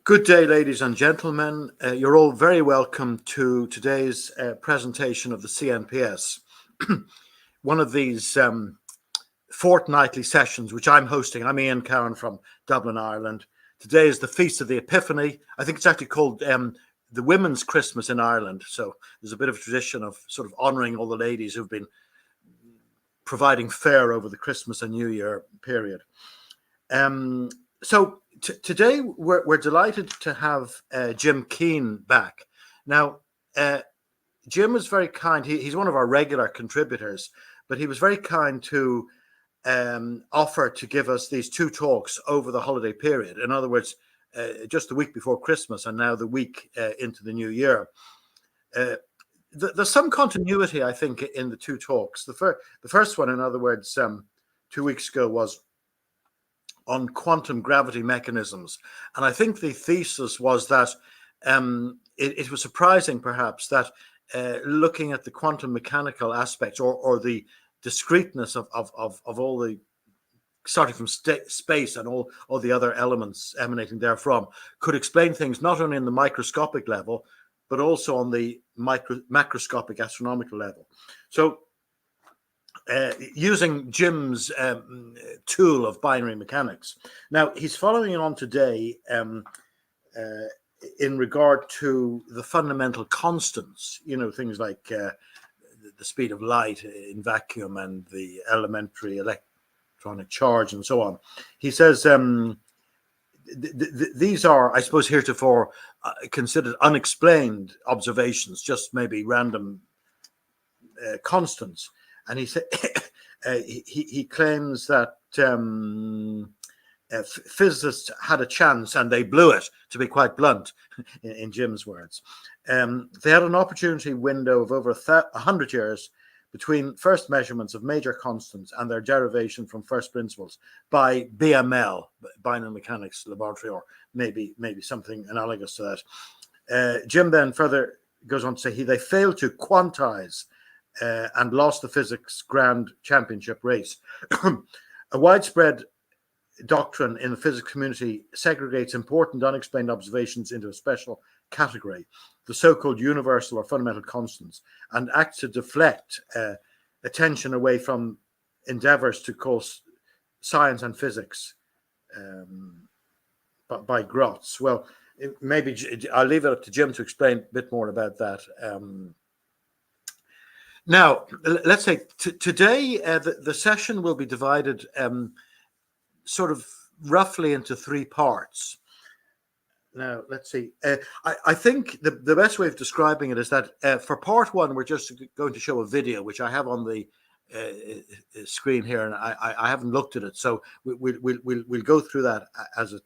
Good day, ladies and gentlemen. You're all very welcome to today's presentation of the CNPS, one of these fortnightly sessions which I'm hosting. I'm Ian Cowan from Dublin, Ireland. Today is the Feast of the Epiphany. I think it's actually called the Women's Christmas in Ireland. So there's a bit of a tradition of sort of honouring all the ladies who've been providing fare over the Christmas and New Year period. Today we're delighted to have Jim Keene back. Now, Jim was very kind. He's one of our regular contributors, but he was very kind to offer to give us these two talks over the holiday period. In other words, just the week before Christmas and now the week into the new year. There's some continuity, I think, in the two talks. The first one, in other words, 2 weeks ago was on quantum gravity mechanisms. And I think the thesis was that it was surprising, perhaps, that looking at the quantum mechanical aspects or the discreteness of all the, starting from space and all the other elements emanating therefrom, could explain things not only in the microscopic level, but also on the macroscopic astronomical level. So using Jim's tool of binary mechanics. Now, he's following on today in regard to the fundamental constants, things like the speed of light in vacuum and the elementary electronic charge and so on. He says these are, I suppose, heretofore considered unexplained observations, just maybe random constants. And he said he claims that physicists had a chance and they blew it, to be quite blunt, in Jim's words. They had an opportunity window of over 100 years between first measurements of major constants and their derivation from first principles by BML, binary mechanics laboratory, or maybe something analogous to that. Jim then further goes on to say they failed to quantize and lost the physics grand championship race. A widespread doctrine in the physics community segregates important unexplained observations into a special category, the so-called universal or fundamental constants, and acts to deflect attention away from endeavors to call science and physics by grots. Well, maybe I'll leave it up to Jim to explain a bit more about that. Now, let's say today the session will be divided sort of roughly into three parts. Now, let's see. I think the best way of describing it is that for part one, we're just going to show a video, which I have on the screen here, and I haven't looked at it, so we'll go through that as it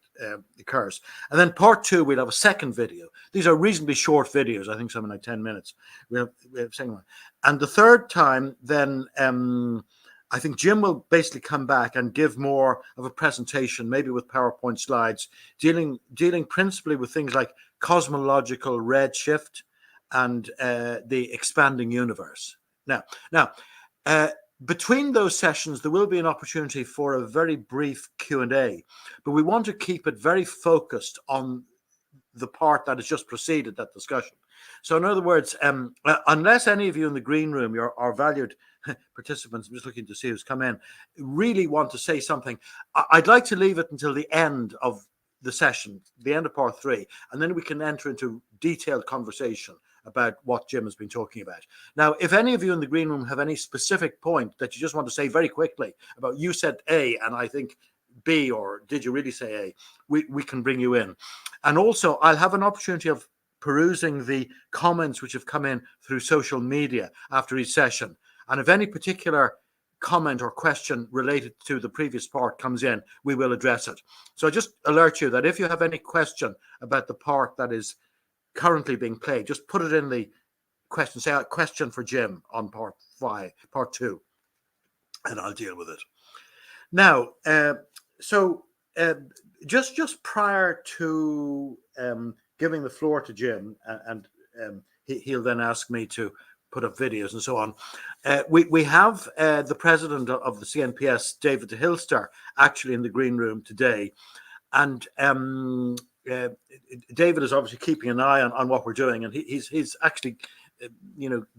occurs. And then part two, we'll have a second video. These are reasonably short videos. I think something like 10 minutes. We have second one, and the third time, then I think Jim will basically come back and give more of a presentation, maybe with PowerPoint slides, dealing principally with things like cosmological redshift and the expanding universe. Now. Between those sessions, there will be an opportunity for a very brief Q&A, but we want to keep it very focused on the part that has just preceded that discussion. So in other words, unless any of you in the green room, our valued participants, I'm just looking to see who's come in, really want to say something, I'd like to leave it until the end of the session, the end of part three, and then we can enter into detailed conversation about what Jim has been talking about. Now, if any of you in the green room have any specific point that you just want to say very quickly about, you said A and I think B, or did you really say A, we can bring you in. And also, I'll have an opportunity of perusing the comments which have come in through social media after each session. And if any particular comment or question related to the previous part comes in, we will address it. So I just alert you that if you have any question about the part that is currently being played, just put it in the question, say a question for Jim on part two, and I'll deal with it. Now, just prior to giving the floor to Jim, and he'll then ask me to put up videos and so on. We have the president of the CNPS, David de Hilster, actually in the green room today. And uh, David is obviously keeping an eye on what we're doing, and he's actually,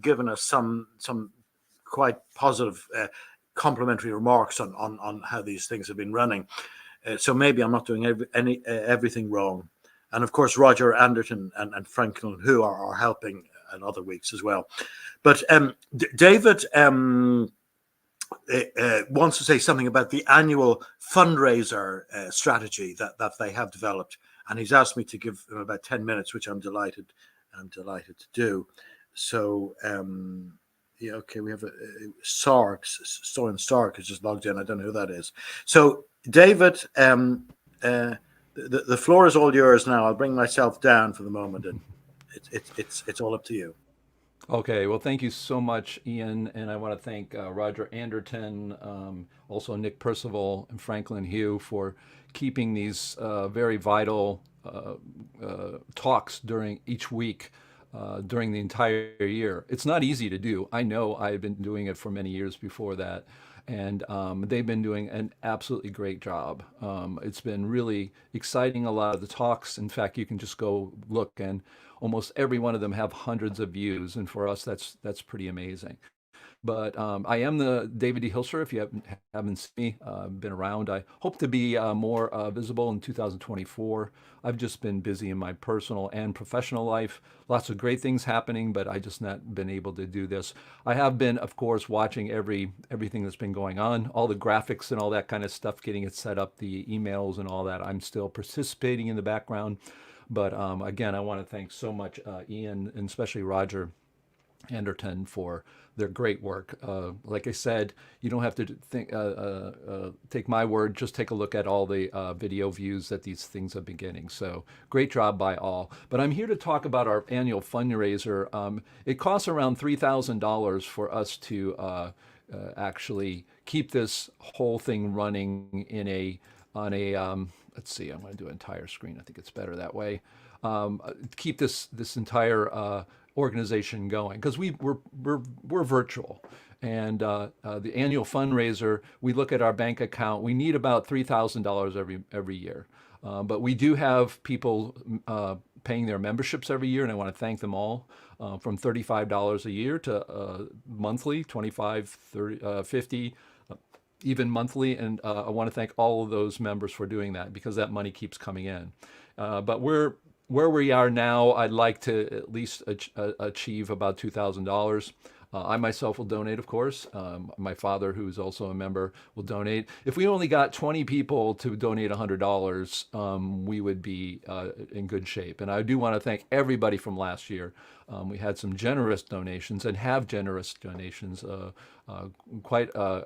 given us some quite positive complimentary remarks on how these things have been running. So maybe I'm not doing everything wrong. And of course, Roger Anderton and Franklin, who are helping in other weeks as well. But David wants to say something about the annual fundraiser strategy that they have developed, and he's asked me to give him about 10 minutes, which I'm delighted to do. So yeah, okay, we have Soren Stark has just logged in. I don't know who that is. So David, the floor is all yours now. I'll bring myself down for the moment, and it's all up to you. Okay, well, thank you so much, Ian, and I want to thank Roger Anderton, also Nick Percival and Franklin Hugh for keeping these very vital talks during each week during the entire year. It's not easy to do. I know I've been doing it for many years before that, and they've been doing an absolutely great job. It's been really exciting, a lot of the talks. In fact, you can just go look, and almost every one of them have hundreds of views, and for us, that's pretty amazing. But I am the David D. Hilser. If you haven't seen me, been around, I hope to be more visible in 2024. I've just been busy in my personal and professional life. Lots of great things happening, but I just not been able to do this. I have been, of course, watching everything that's been going on, all the graphics and all that kind of stuff, getting it set up, the emails and all that. I'm still participating in the background. But again, I want to thank so much Ian and especially Roger Anderton for their great work. Like I said, you don't have to take my word. Just take a look at all the video views that these things have been getting. So great job by all. But I'm here to talk about our annual fundraiser. It costs around $3,000 for us to actually keep this whole thing running on a let's see, I'm going to do an entire screen. I think it's better that way. Keep this entire organization going because we're virtual, and the annual fundraiser, we look at our bank account. We need about $3,000 every year, but we do have people paying their memberships every year, and I want to thank them all. From $35 a year to monthly, 25, 30, 50, even monthly. And I want to thank all of those members for doing that because that money keeps coming in. But where we are now, I'd like to at least achieve about $2,000. I myself will donate, of course. My father, who's also a member, will donate. If we only got 20 people to donate $100, we would be in good shape. And I do want to thank everybody from last year. We had some generous donations and have generous donations, quite a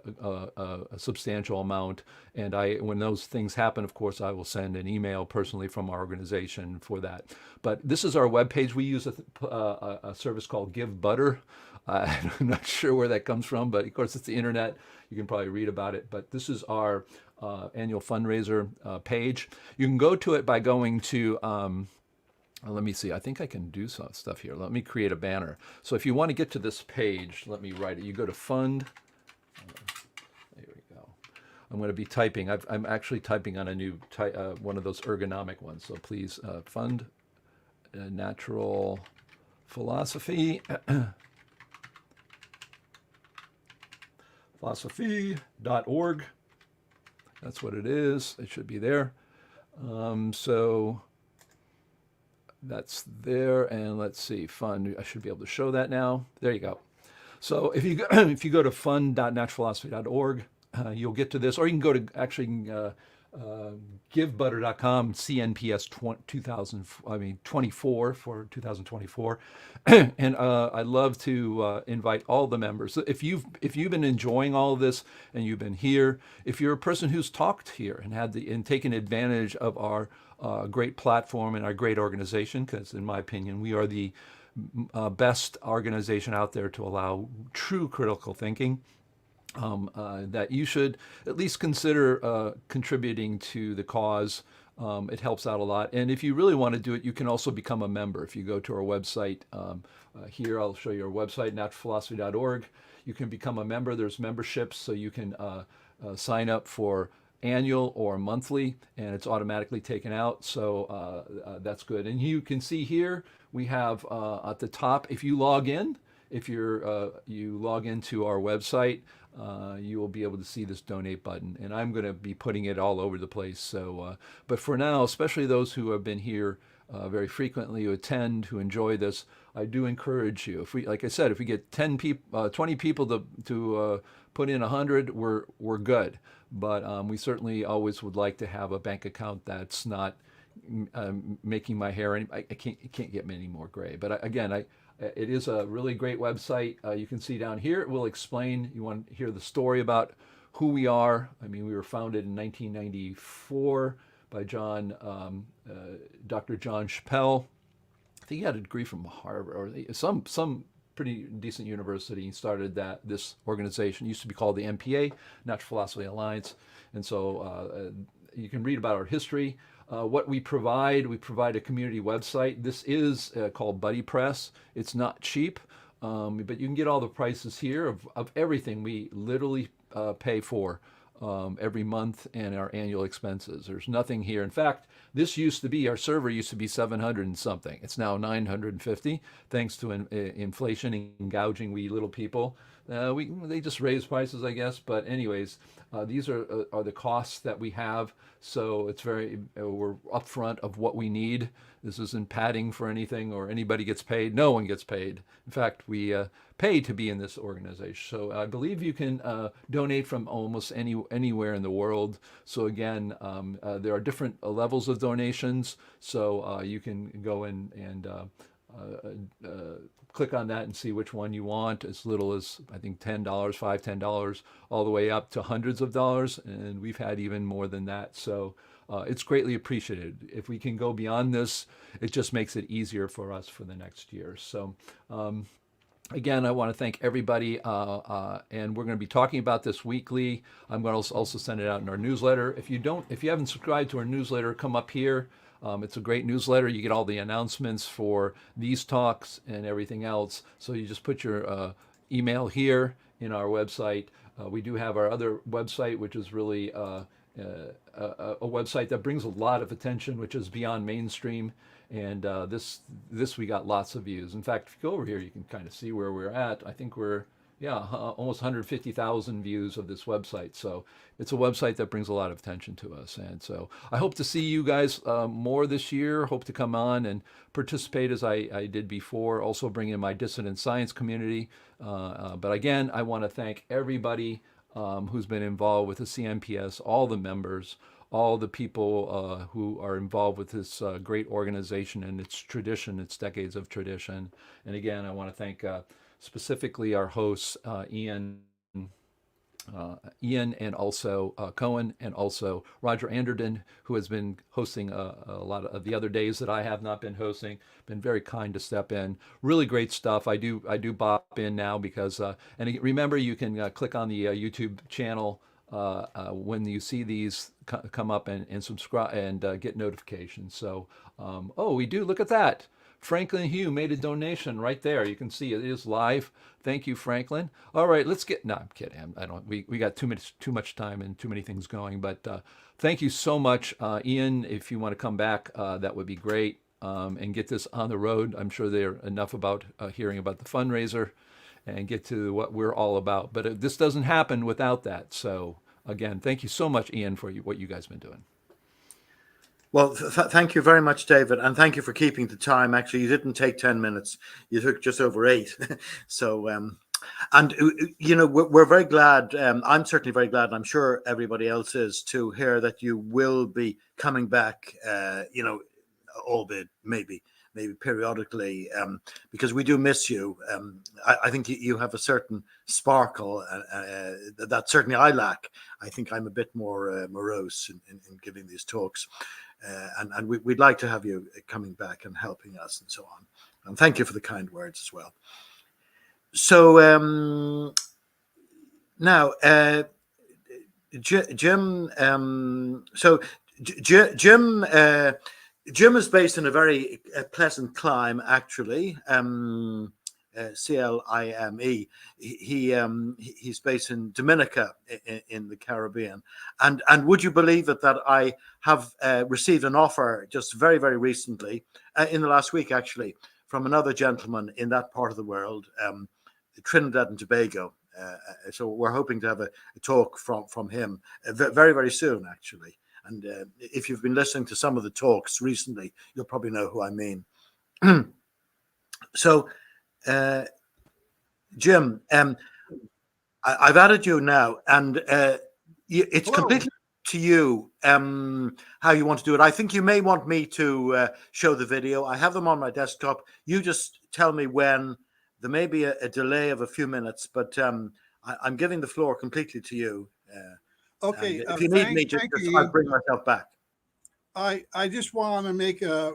substantial amount. And when those things happen, of course, I will send an email personally from our organization for that. But this is our webpage. We use a service called Give Butter. I'm not sure where that comes from, but of course it's the internet. You can probably read about it. But this is our annual fundraiser page. You can go to it by going to let me see. I think I can do some stuff here. Let me create a banner. So if you want to get to this page, let me write it. You go to fund. There we go. I'm going to be typing. I'm actually typing on a new one of those ergonomic ones. So please fund natural philosophy. philosophy.org. That's what it is. It should be there. So that's there. And let's see, fund. I should be able to show that now. There you go. So if you go, if you go to fund.naturalphilosophy.org, you'll get to this, or you can go to actually givebutter.com, CNPS 24 for 2024. And I'd love to invite all the members. If you've been enjoying all of this and you've been here, if you're a person who's talked here and and taken advantage of our great platform and our great organization, because in my opinion, we are the best organization out there to allow true critical thinking, that you should at least consider contributing to the cause. It helps out a lot. And if you really want to do it, you can also become a member. If you go to our website, here I'll show you our website, naturalphilosophy.org. You can become a member. There's memberships, so you can sign up for annual or monthly, and it's automatically taken out. So that's good. And you can see here we have at the top, if you log in, if you log into our website, you will be able to see this donate button. And I'm going to be putting it all over the place. So, but for now, especially those who have been here very frequently, who attend, who enjoy this, I do encourage you. If we, like I said, if we get 10 people, 20 people to put in 100, we're good. But we certainly always would like to have a bank account that's not making my hair any. I can't get any more gray. But again, it is a really great website. You can see down here. It will explain. You want to hear the story about who we are. I mean, we were founded in 1994 by Dr. John Chappell. I think he had a degree from Harvard or some pretty decent university. He started this organization. It used to be called the NPA, Natural Philosophy Alliance. And so you can read about our history. What we provide a community website. This is called Buddy Press. It's not cheap, but you can get all the prices here of everything we literally pay for every month and our annual expenses. There's nothing here. In fact, our server used to be 700 and something. It's now 950, thanks to inflation and gouging we little people. They just raise prices, I guess. But anyways, these are the costs that we have. So it's we're upfront of what we need. This isn't padding for anything or anybody gets paid. No one gets paid. In fact, we pay to be in this organization. So I believe you can donate from almost anywhere in the world. So again, there are different levels of donations. So you can go in and click on that and see which one you want, as little as I think $10, $10, all the way up to hundreds of dollars, and we've had even more than that. So it's greatly appreciated. If we can go beyond this, it just makes it easier for us for the next year. So again, I want to thank everybody, and we're going to be talking about this weekly. I'm going to also send it out in our newsletter. If you haven't subscribed to our newsletter, come up here. It's a great newsletter. You get all the announcements for these talks and everything else. So you just put your email here in our website. We do have our other website, which is really a website that brings a lot of attention, which is Beyond Mainstream. And this we got lots of views. In fact, if you go over here, you can kind of see where we're at. I think we're almost 150,000 views of this website. So it's a website that brings a lot of attention to us. And so I hope to see you guys more this year. Hope to come on and participate as I did before. Also bring in my dissident science community. But again, I want to thank everybody who's been involved with the CNPS, all the members, all the people who are involved with this great organization and its tradition, its decades of tradition. And again, I want to thank specifically our hosts, Ian and also Cohen, and also Roger Anderton, who has been hosting a lot of the other days that I have not been hosting. Been very kind to step in. Really great stuff. I do bop in now because, and remember, you can click on the YouTube channel when you see these come up and subscribe and get notifications. So, we do. Look at that. Franklin Hugh made a donation right there. You can see it is live. Thank you, Franklin. All right, let's get. No, I'm kidding. I don't. We got too much time and too many things going. But thank you so much, Ian. If you want to come back, that would be great. And get this on the road. I'm sure they're enough about hearing about the fundraiser, and get to what we're all about. But this doesn't happen without that. So again, thank you so much, Ian, for what you guys been doing. Well, thank you very much, David, and thank you for keeping the time. Actually, you didn't take 10 minutes; you took just over 8. So, and we're very glad. I'm certainly very glad, and I'm sure everybody else is, to hear that you will be coming back. Albeit maybe periodically, because we do miss you. I think you have a certain sparkle that certainly I lack. I think I'm a bit more morose in giving these talks. And we'd like to have you coming back and helping us and so on. And thank you for the kind words as well. So now, Jim. Jim is based in a very pleasant clime, actually. Clime. He's based in Dominica in the Caribbean. And would you believe it that I have received an offer just very, very recently, in the last week actually, from another gentleman in that part of the world, Trinidad and Tobago. So we're hoping to have a talk from him very, very soon, actually. And if you've been listening to some of the talks recently, you'll probably know who I mean. So, Jim, I've added you now, and it's Hello. completely to you how you want to do it. I think you may want me to show the video. I have them on my desktop. You just tell me when. There may be a delay of a few minutes, but I'm giving the floor completely to you. Okay. If you need me, I'll bring myself back. I just want to make a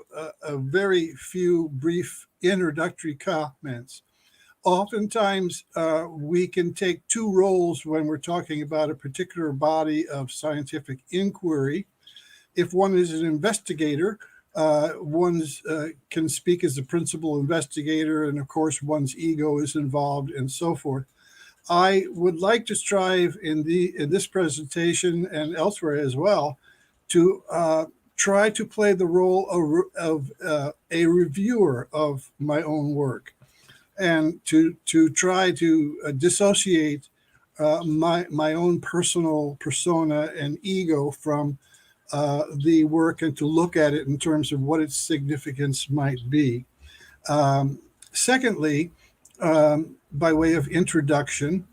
very few brief introductory comments. Oftentimes, we can take two roles when we're talking about a particular body of scientific inquiry. If one is an investigator, one can speak as a principal investigator, and of course, one's ego is involved, and so forth. I would like to strive in this presentation and elsewhere as well to try to play the role of a reviewer of my own work, and to try to dissociate my own personal persona and ego from the work, and to look at it in terms of what its significance might be. Secondly, by way of introduction,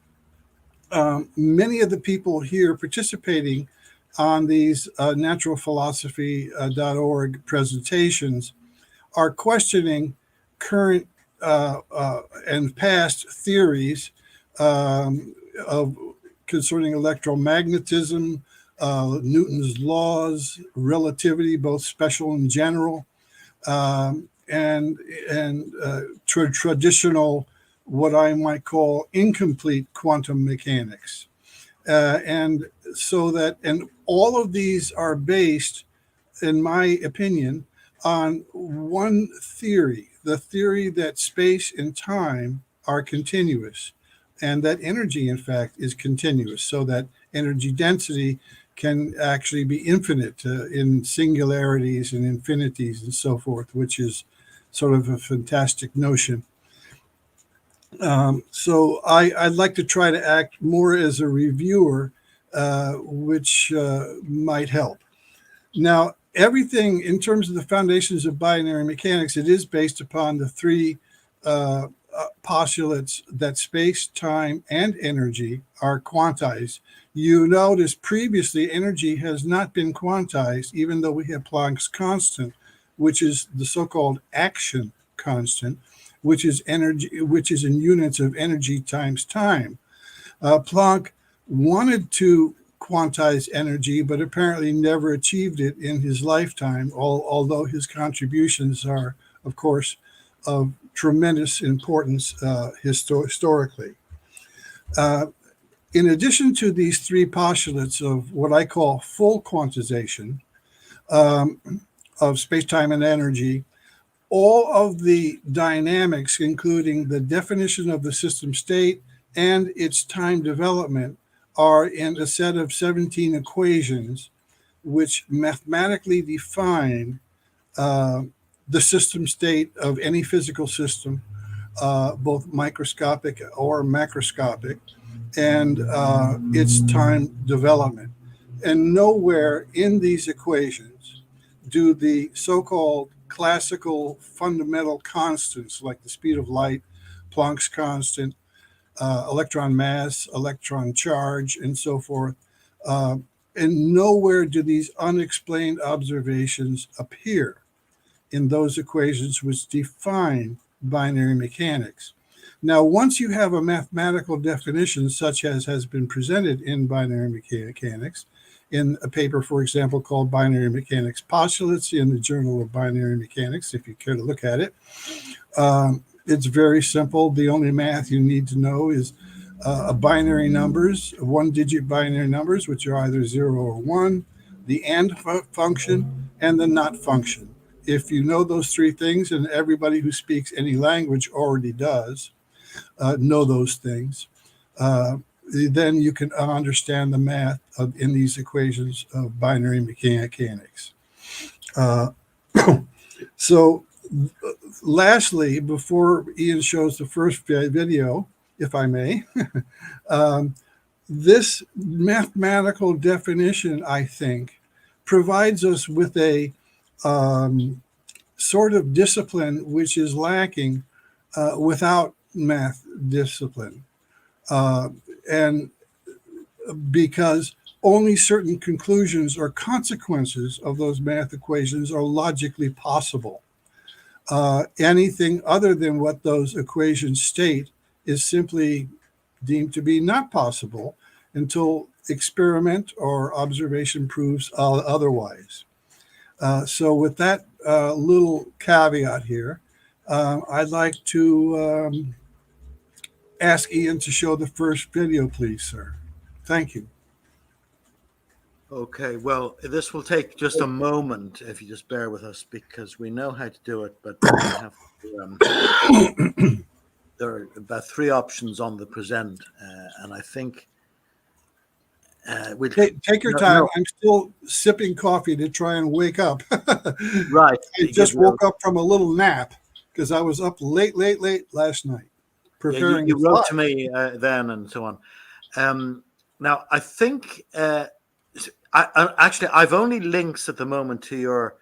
many of the people here participating on these naturalphilosophy.org presentations are questioning current and past theories of concerning electromagnetism, Newton's laws, relativity, both special and general, and traditional, what I might call incomplete quantum mechanics. And all of these are based, in my opinion, on one theory, the theory that space and time are continuous, and that energy, in fact, is continuous, so that energy density can actually be infinite in singularities and infinities and so forth, which is sort of a fantastic notion. So I'd like to try to act more as a reviewer, which might help. Now, everything in terms of the foundations of binary mechanics, it is based upon the three postulates that space, time, and energy are quantized. You notice previously energy has not been quantized, even though we have Planck's constant, which is the so-called action constant, which is energy, which is in units of energy times time. Planck wanted to quantize energy, but apparently never achieved it in his lifetime, although his contributions are, of course, of tremendous importance historically. In addition to these three postulates of what I call full quantization of space-time and energy, all of the dynamics, including the definition of the system state and its time development, are in a set of 17 equations which mathematically define the system state of any physical system, both microscopic or macroscopic, and its time development. And nowhere in these equations do the so-called classical fundamental constants like the speed of light, Planck's constant, electron mass, electron charge, and so forth, and nowhere do these unexplained observations appear in those equations which define binary mechanics. Now, once you have a mathematical definition such as has been presented in binary mechanics, in a paper, for example, called Binary Mechanics Postulates in the Journal of Binary Mechanics, if you care to look at it, it's very simple. The only math you need to know is binary numbers, one-digit binary numbers, which are either 0 or 1, the AND function, and the NOT function. if you know those three things, and everybody who speaks any language already does know those things, then you can understand the math in these equations of binary mechanics. So lastly, before Ian shows the first video, if I may, this mathematical definition, I think, provides us with a sort of discipline which is lacking without math discipline. And because only certain conclusions or consequences of those math equations are logically possible. Anything other than what those equations state is simply deemed to be not possible until experiment or observation proves otherwise. So with that little caveat here, I'd like to ask Ian to show the first video, please, sir. Thank you. Okay, well, this will take just a moment if you just bear with us, because we know how to do it, but we have to, there are about three options on the present, and I think we'll take your time. No. I'm still sipping coffee to try and wake up. Right. I just woke up from a little nap because I was up late last night preparing. Yeah, you wrote to me then and so on. Now, I think I've only links at the moment to your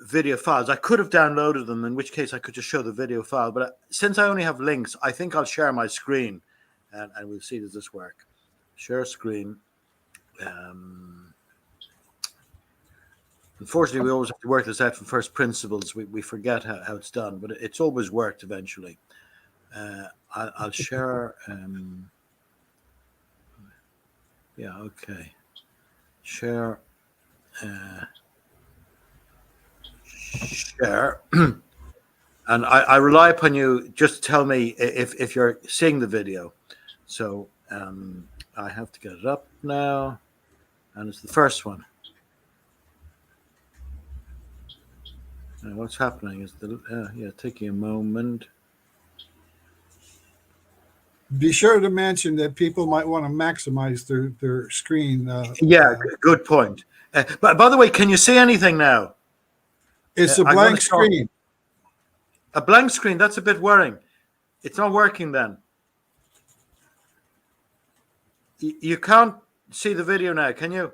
video files. I could have downloaded them, in which case I could just show the video file. But since I only have links, I think I'll share my screen, and we'll see, does this work? Share screen. Unfortunately, we always have to work this out from first principles. We forget how it's done, but it's always worked eventually. I'll share. Yeah, okay. Share. Share. And I rely upon you just to tell me if you're seeing the video. So I have to get it up now. And it's the first one. And what's happening is taking a moment. Be sure to mention that people might want to maximize their screen. Good point. But by the way, can you see anything now? It's a blank screen. A blank screen, that's a bit worrying. It's not working then. You can't see the video now, can you?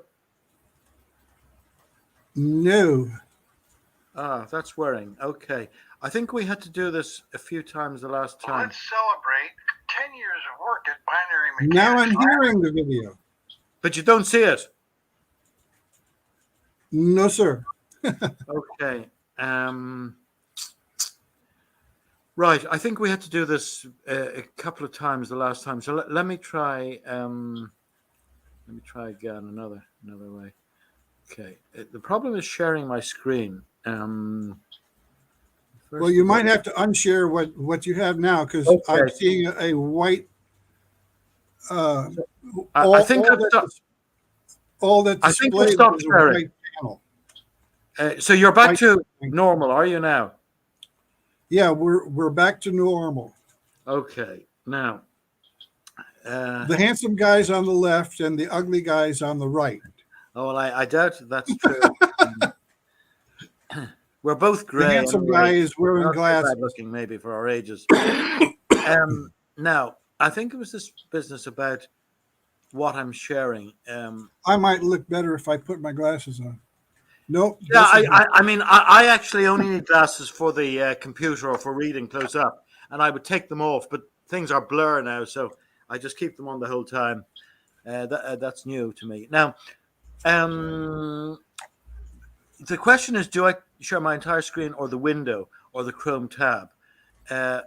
No. Ah, that's worrying. Okay. I think we had to do this a few times the last time. Let's celebrate 10 years of work at Binary Mechanics. Now I'm hearing the video. But you don't see it? No, sir. Okay. Right. I think we had to do this a couple of times the last time. So let me try. Let me try again another way. Okay. The problem is sharing my screen. Well, you might have to unshare what you have now, because I'm seeing a white. I think all that displayed is a white panel. So you're back to normal, are you now? Yeah, we're back to normal. Okay, now the handsome guy's on the left and the ugly guy's on the right. Oh, well, I doubt that's true. We're both gray. The handsome guy is wearing glasses. Looking maybe for our ages. Now, I think it was this business about what I'm sharing. I might look better if I put my glasses on. Nope. Yeah, I mean, I actually only need glasses for the computer or for reading close up, and I would take them off. But things are blur now, so I just keep them on the whole time. That's new to me. Now, the question is, do I share my entire screen or the window or the Chrome tab? I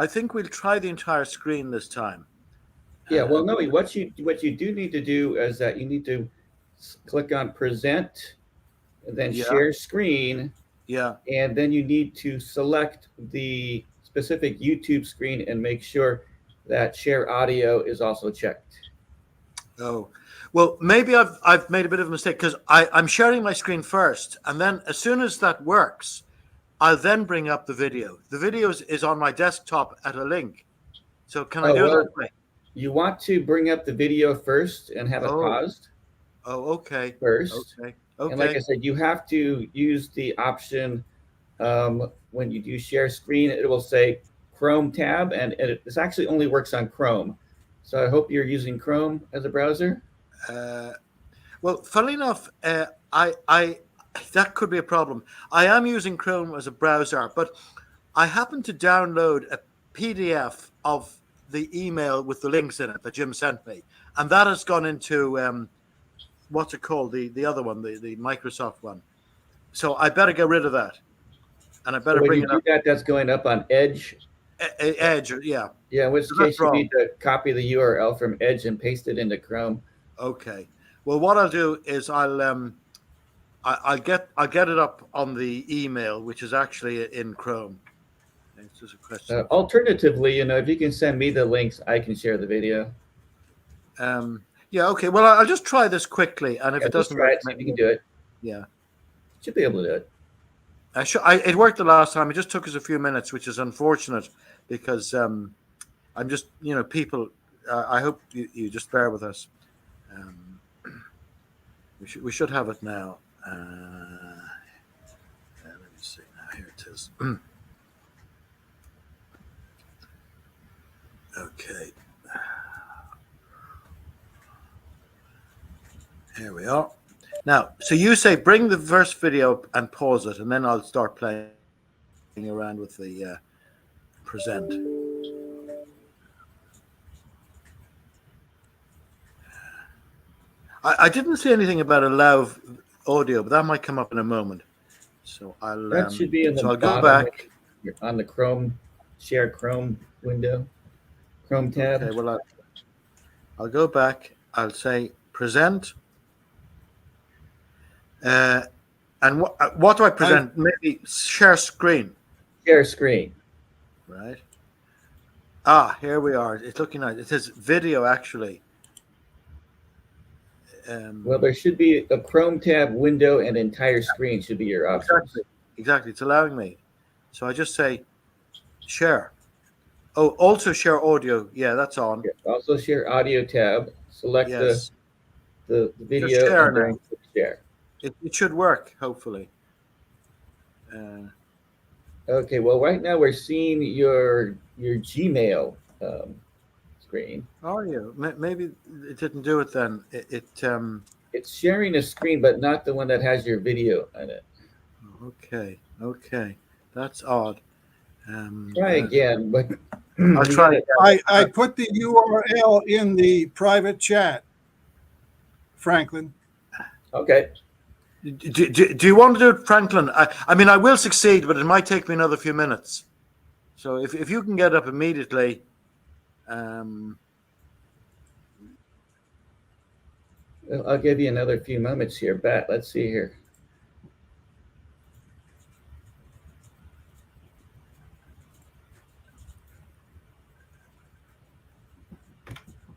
think we'll try the entire screen this time. Yeah, well, no, what you do need to do is that you need to click on present, and then share screen. Yeah. And then you need to select the specific YouTube screen and make sure that share audio is also checked. Oh, well, maybe I've made a bit of a mistake because I'm sharing my screen first, and then as soon as that works, I'll then bring up the video. The video is on my desktop at a link. So can I Oh, do it well, that way? you want to bring up the video first and have it Oh, paused okay. first. Okay. And like I Okay. said, you have to use the option when you do share screen. It will say Chrome tab, and this actually only works on Chrome. So I hope you're using Chrome as a browser. Well, funnily enough, I that could be a problem. I am using Chrome as a browser, but I happen to download a PDF of the email with the links in it that Jim sent me, and that has gone into what's it called, the other one, the Microsoft one. So I better get rid of that, and I So better when bring you it do up. that, that's going up on Edge. Edge, yeah. Yeah, in which So that's case you wrong. need to copy the URL from Edge and paste it into Chrome. Okay. Well, what I'll do is I'll get it up on the email, which is actually in Chrome. It's just a question. Alternatively, if you can send me the links, I can share the video. Yeah. Okay. Well, I'll just try this quickly, and if Yeah, it just doesn't try work, it, see if you can do it. yeah, Should be able to do it. it worked the last time. It just took us a few minutes, which is unfortunate because I'm just people. I hope you just bear with us. We should have it now. Let me see now. Here it is. Okay. Here we are. Now, so you say bring the first video up and pause it, and then I'll start playing around with the present. I didn't see anything about allow audio, but that might come up in a moment. So That should be in the I'll go bottom back. on the Chrome, share Chrome window, Chrome tab. Okay, well, I'll go back. I'll say present. And what do I present? Maybe share screen. Share screen. Right. Here we are. It's looking nice. It says video, actually. Well, there should be a Chrome tab window and entire screen should be your options. Exactly. It's allowing me. So I just say share. Oh, also share audio. Yeah, that's on. Yeah, also share audio tab. Select Yes. the video share and then now. click share. It should work, hopefully. Okay, well, right now we're seeing your Gmail screen. Are you? Maybe it didn't do it then. It's sharing a screen, but not the one that has your video in it. Okay. That's odd. Try again, but I'll try it. I put the URL in the private chat, Franklin. Okay. Do you want to do it, Franklin? I mean, I will succeed, but it might take me another few minutes. So if you can get up immediately, I'll give you another few moments here, Bat. Let's see here.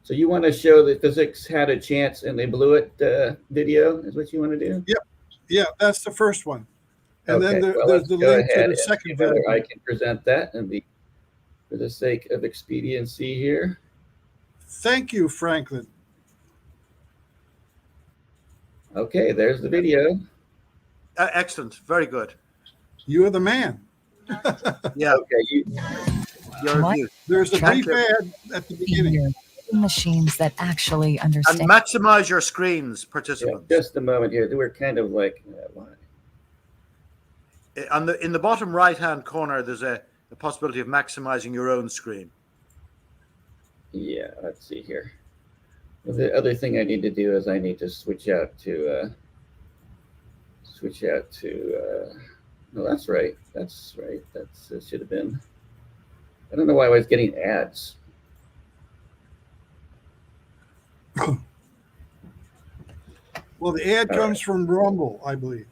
So you want to show that physics had a chance and they blew it video is what you want to do? Yeah, that's the first one. And Okay, then well, there's the let's go link to ahead the and second see whether video. I can present that and for the sake of expediency here. Thank you, Franklin. Okay, there's the video. excellent, very good. You're the man. Yeah, Okay, your What? review. There's a Thank brief you. ad at the beginning. Machines that actually And understand. maximize your screens, yeah, participants. just a moment here. We're kind of like, why? In the bottom right-hand corner, there's a possibility of maximizing your own screen. Yeah, let's see here. Well, the other thing I need to do is I need to switch out to no, that's right. That's right. It should have been. I don't know why I was getting ads. Well, the ad All comes from Rumble, I believe.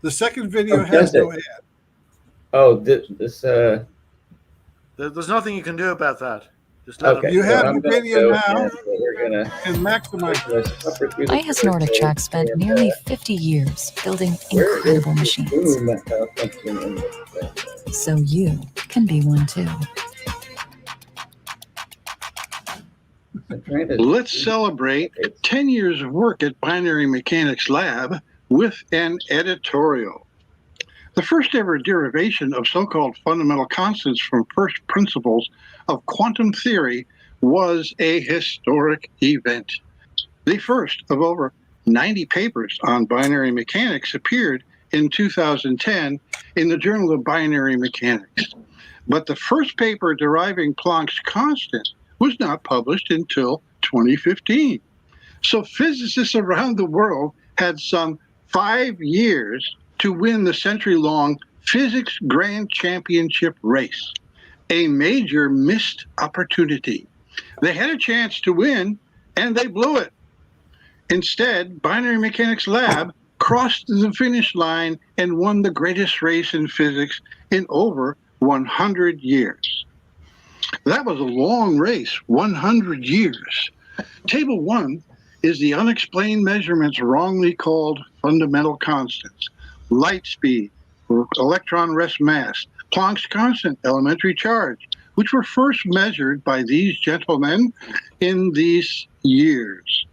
The second video Oh, has does it? no ad. Oh, this There's nothing you can do about that. Just let Okay, them. You so have I'm the gonna video go now and we're gonna and maximize. suffer through the IHS Nordic Track spent and, nearly 50 years building where is incredible the machines. boom function in this? So you can be one too. I'm trying to. Let's celebrate 10 years of work at Binary Mechanics Lab with an editorial. The first ever derivation of so-called fundamental constants from first principles of quantum theory was a historic event. The first of over 90 papers on binary mechanics appeared in 2010 in the Journal of Binary Mechanics. But the first paper deriving Planck's constant was not published until 2015. So physicists around the world had some 5 years to win the century-long physics grand championship race, a major missed opportunity. They had a chance to win, and they blew it. Instead, Binary Mechanics Lab crossed the finish line and won the greatest race in physics in over 100 years. That was a long race, 100 years. Table 1 is the unexplained measurements wrongly called fundamental constants: light speed, electron rest mass, Planck's constant, elementary charge, which were first measured by these gentlemen in these years.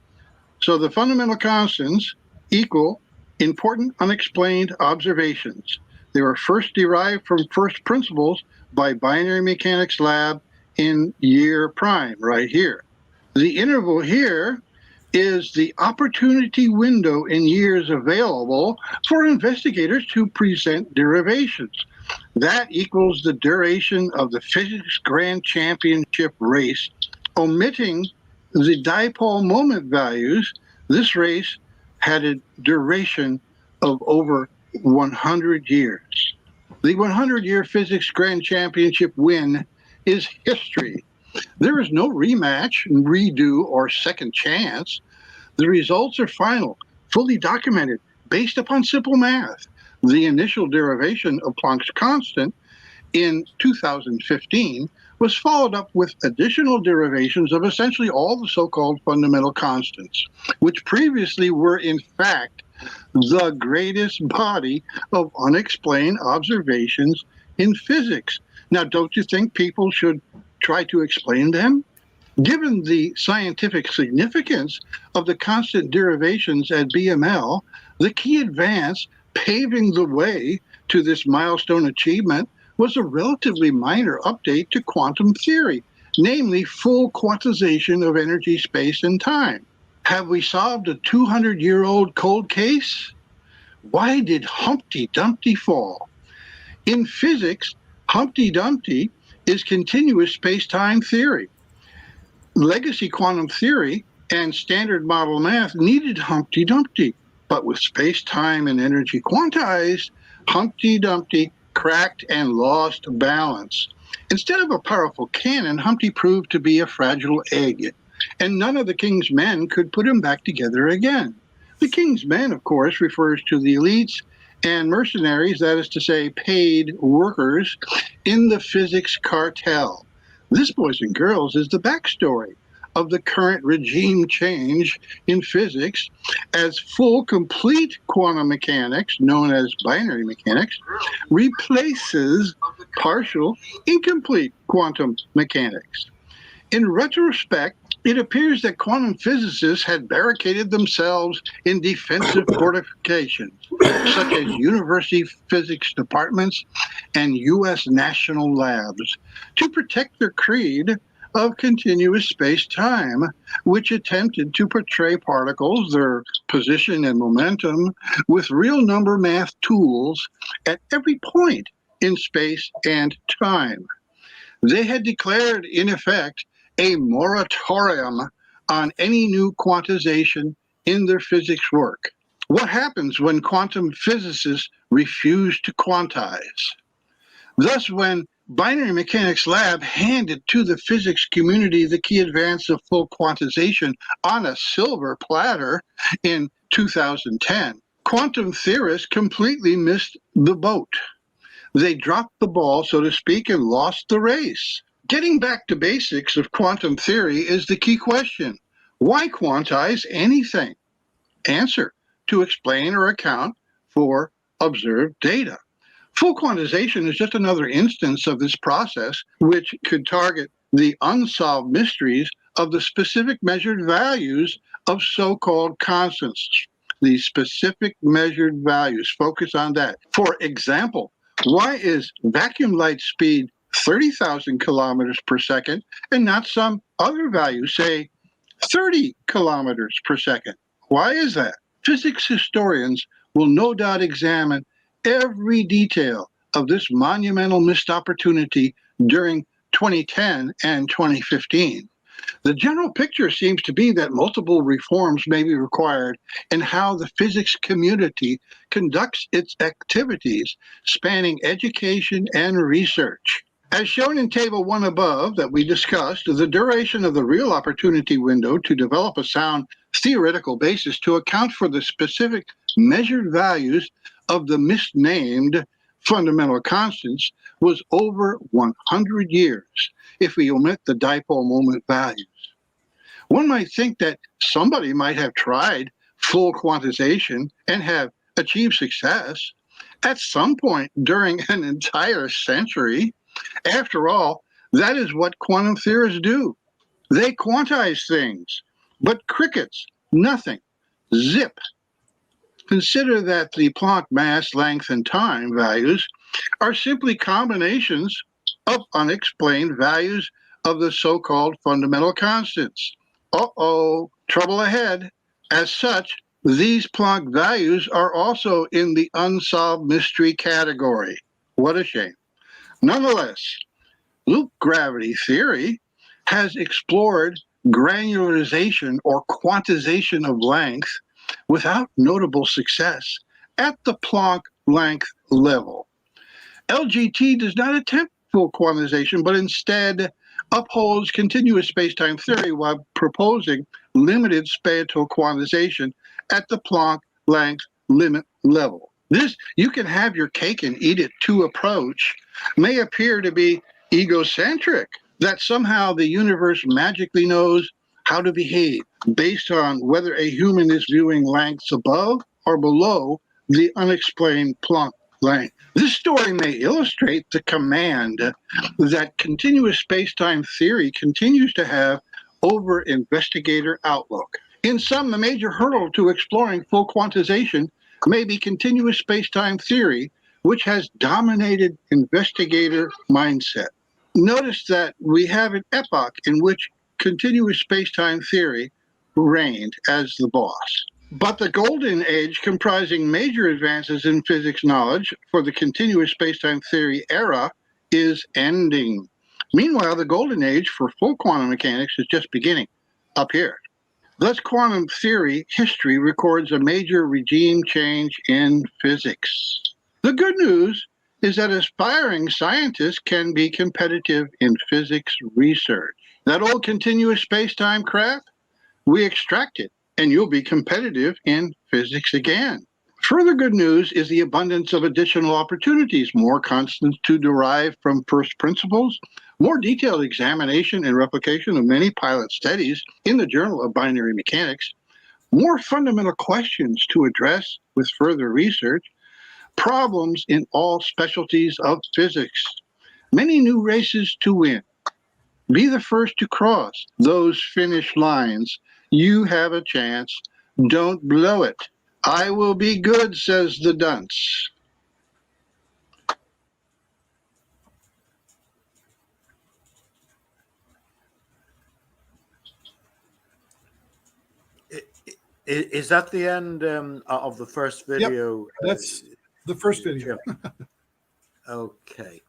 So the fundamental constants equal important unexplained observations. They were first derived from first principles by Binary Mechanics Lab in year prime, right here. The interval here is the opportunity window in years available for investigators to present derivations. That equals the duration of the physics grand championship race. Omitting the dipole moment values, this race had a duration of over 100 years. The 100-year physics grand championship win is history. There is no rematch, redo, or second chance. The results are final, fully documented, based upon simple math. The initial derivation of Planck's constant in 2015 was followed up with additional derivations of essentially all the so-called fundamental constants, which previously were in fact the greatest body of unexplained observations in physics. Now, don't you think people should try to explain them? Given the scientific significance of the constant derivations at BML, the key advance paving the way to this milestone achievement was a relatively minor update to quantum theory, namely full quantization of energy, space, and time. Have we solved a 200-year-old cold case? Why did Humpty Dumpty fall? In physics, Humpty Dumpty is continuous space-time theory. Legacy quantum theory and standard model math needed Humpty Dumpty, but with space-time and energy quantized, Humpty Dumpty cracked and lost balance. Instead of a powerful cannon, Humpty proved to be a fragile egg, and none of the king's men could put him back together again. The king's men, of course, refers to the elites and mercenaries, that is to say, paid workers in the physics cartel. This, boys and girls, is the backstory of the current regime change in physics, as full, complete quantum mechanics, known as binary mechanics, replaces partial, incomplete quantum mechanics. In retrospect, it appears that quantum physicists had barricaded themselves in defensive fortifications, such as university physics departments and U.S. national labs, to protect their creed of continuous space-time, which attempted to portray particles, their position and momentum, with real number math tools at every point in space and time. They had declared, in effect, a moratorium on any new quantization in their physics work. What happens when quantum physicists refuse to quantize? Thus, when Binary Mechanics Lab handed to the physics community the key advance of full quantization on a silver platter in 2010, quantum theorists completely missed the boat. They dropped the ball, so to speak, and lost the race. Getting back to basics of quantum theory is the key question. Why quantize anything? Answer: to explain or account for observed data. Full quantization is just another instance of this process, which could target the unsolved mysteries of the specific measured values of so-called constants. The specific measured values, focus on that. For example, why is vacuum light speed 30,000 kilometers per second and not some other value, say 30 kilometers per second? Why is that? Physics historians will no doubt examine every detail of this monumental missed opportunity during 2010 and 2015. The general picture seems to be that multiple reforms may be required in how the physics community conducts its activities, spanning education and research. As shown in Table 1 above that we discussed, the duration of the real opportunity window to develop a sound theoretical basis to account for the specific measured values of the misnamed fundamental constants was over 100 years if we omit the dipole moment values. One might think that somebody might have tried full quantization and have achieved success at some point during an entire century. After all, that is what quantum theorists do. They quantize things, but crickets, nothing, zip. Consider that the Planck mass, length, and time values are simply combinations of unexplained values of the so-called fundamental constants. Uh-oh, trouble ahead. As such, these Planck values are also in the unsolved mystery category. What a shame. Nonetheless, loop gravity theory has explored granularization or quantization of length without notable success at the Planck length level. LGT does not attempt full quantization, but instead upholds continuous spacetime theory while proposing limited spatial quantization at the Planck length limit level. This "you can have your cake and eat it too" approach may appear to be egocentric, that somehow the universe magically knows how to behave based on whether a human is viewing lengths above or below the unexplained Planck length. This story may illustrate the command that continuous spacetime theory continues to have over investigator outlook. In sum, the major hurdle to exploring full quantization may be continuous spacetime theory, which has dominated investigator mindset. Notice that we have an epoch in which continuous spacetime theory reigned as the boss. But the golden age, comprising major advances in physics knowledge for the continuous spacetime theory era, is ending. Meanwhile, the golden age for full quantum mechanics is just beginning, up here. Thus, quantum theory history records a major regime change in physics. The good news is that aspiring scientists can be competitive in physics research. That old continuous spacetime crap, we extract it, and you'll be competitive in physics again. Further good news is the abundance of additional opportunities, more constants to derive from first principles, more detailed examination and replication of many pilot studies in the Journal of Binary Mechanics, more fundamental questions to address with further research, problems in all specialties of physics, many new races to win. Be the first to cross those finish lines. You have a chance. Don't blow it. I will be good, says the dunce. Is that the end of the first video? That's the first video. Okay.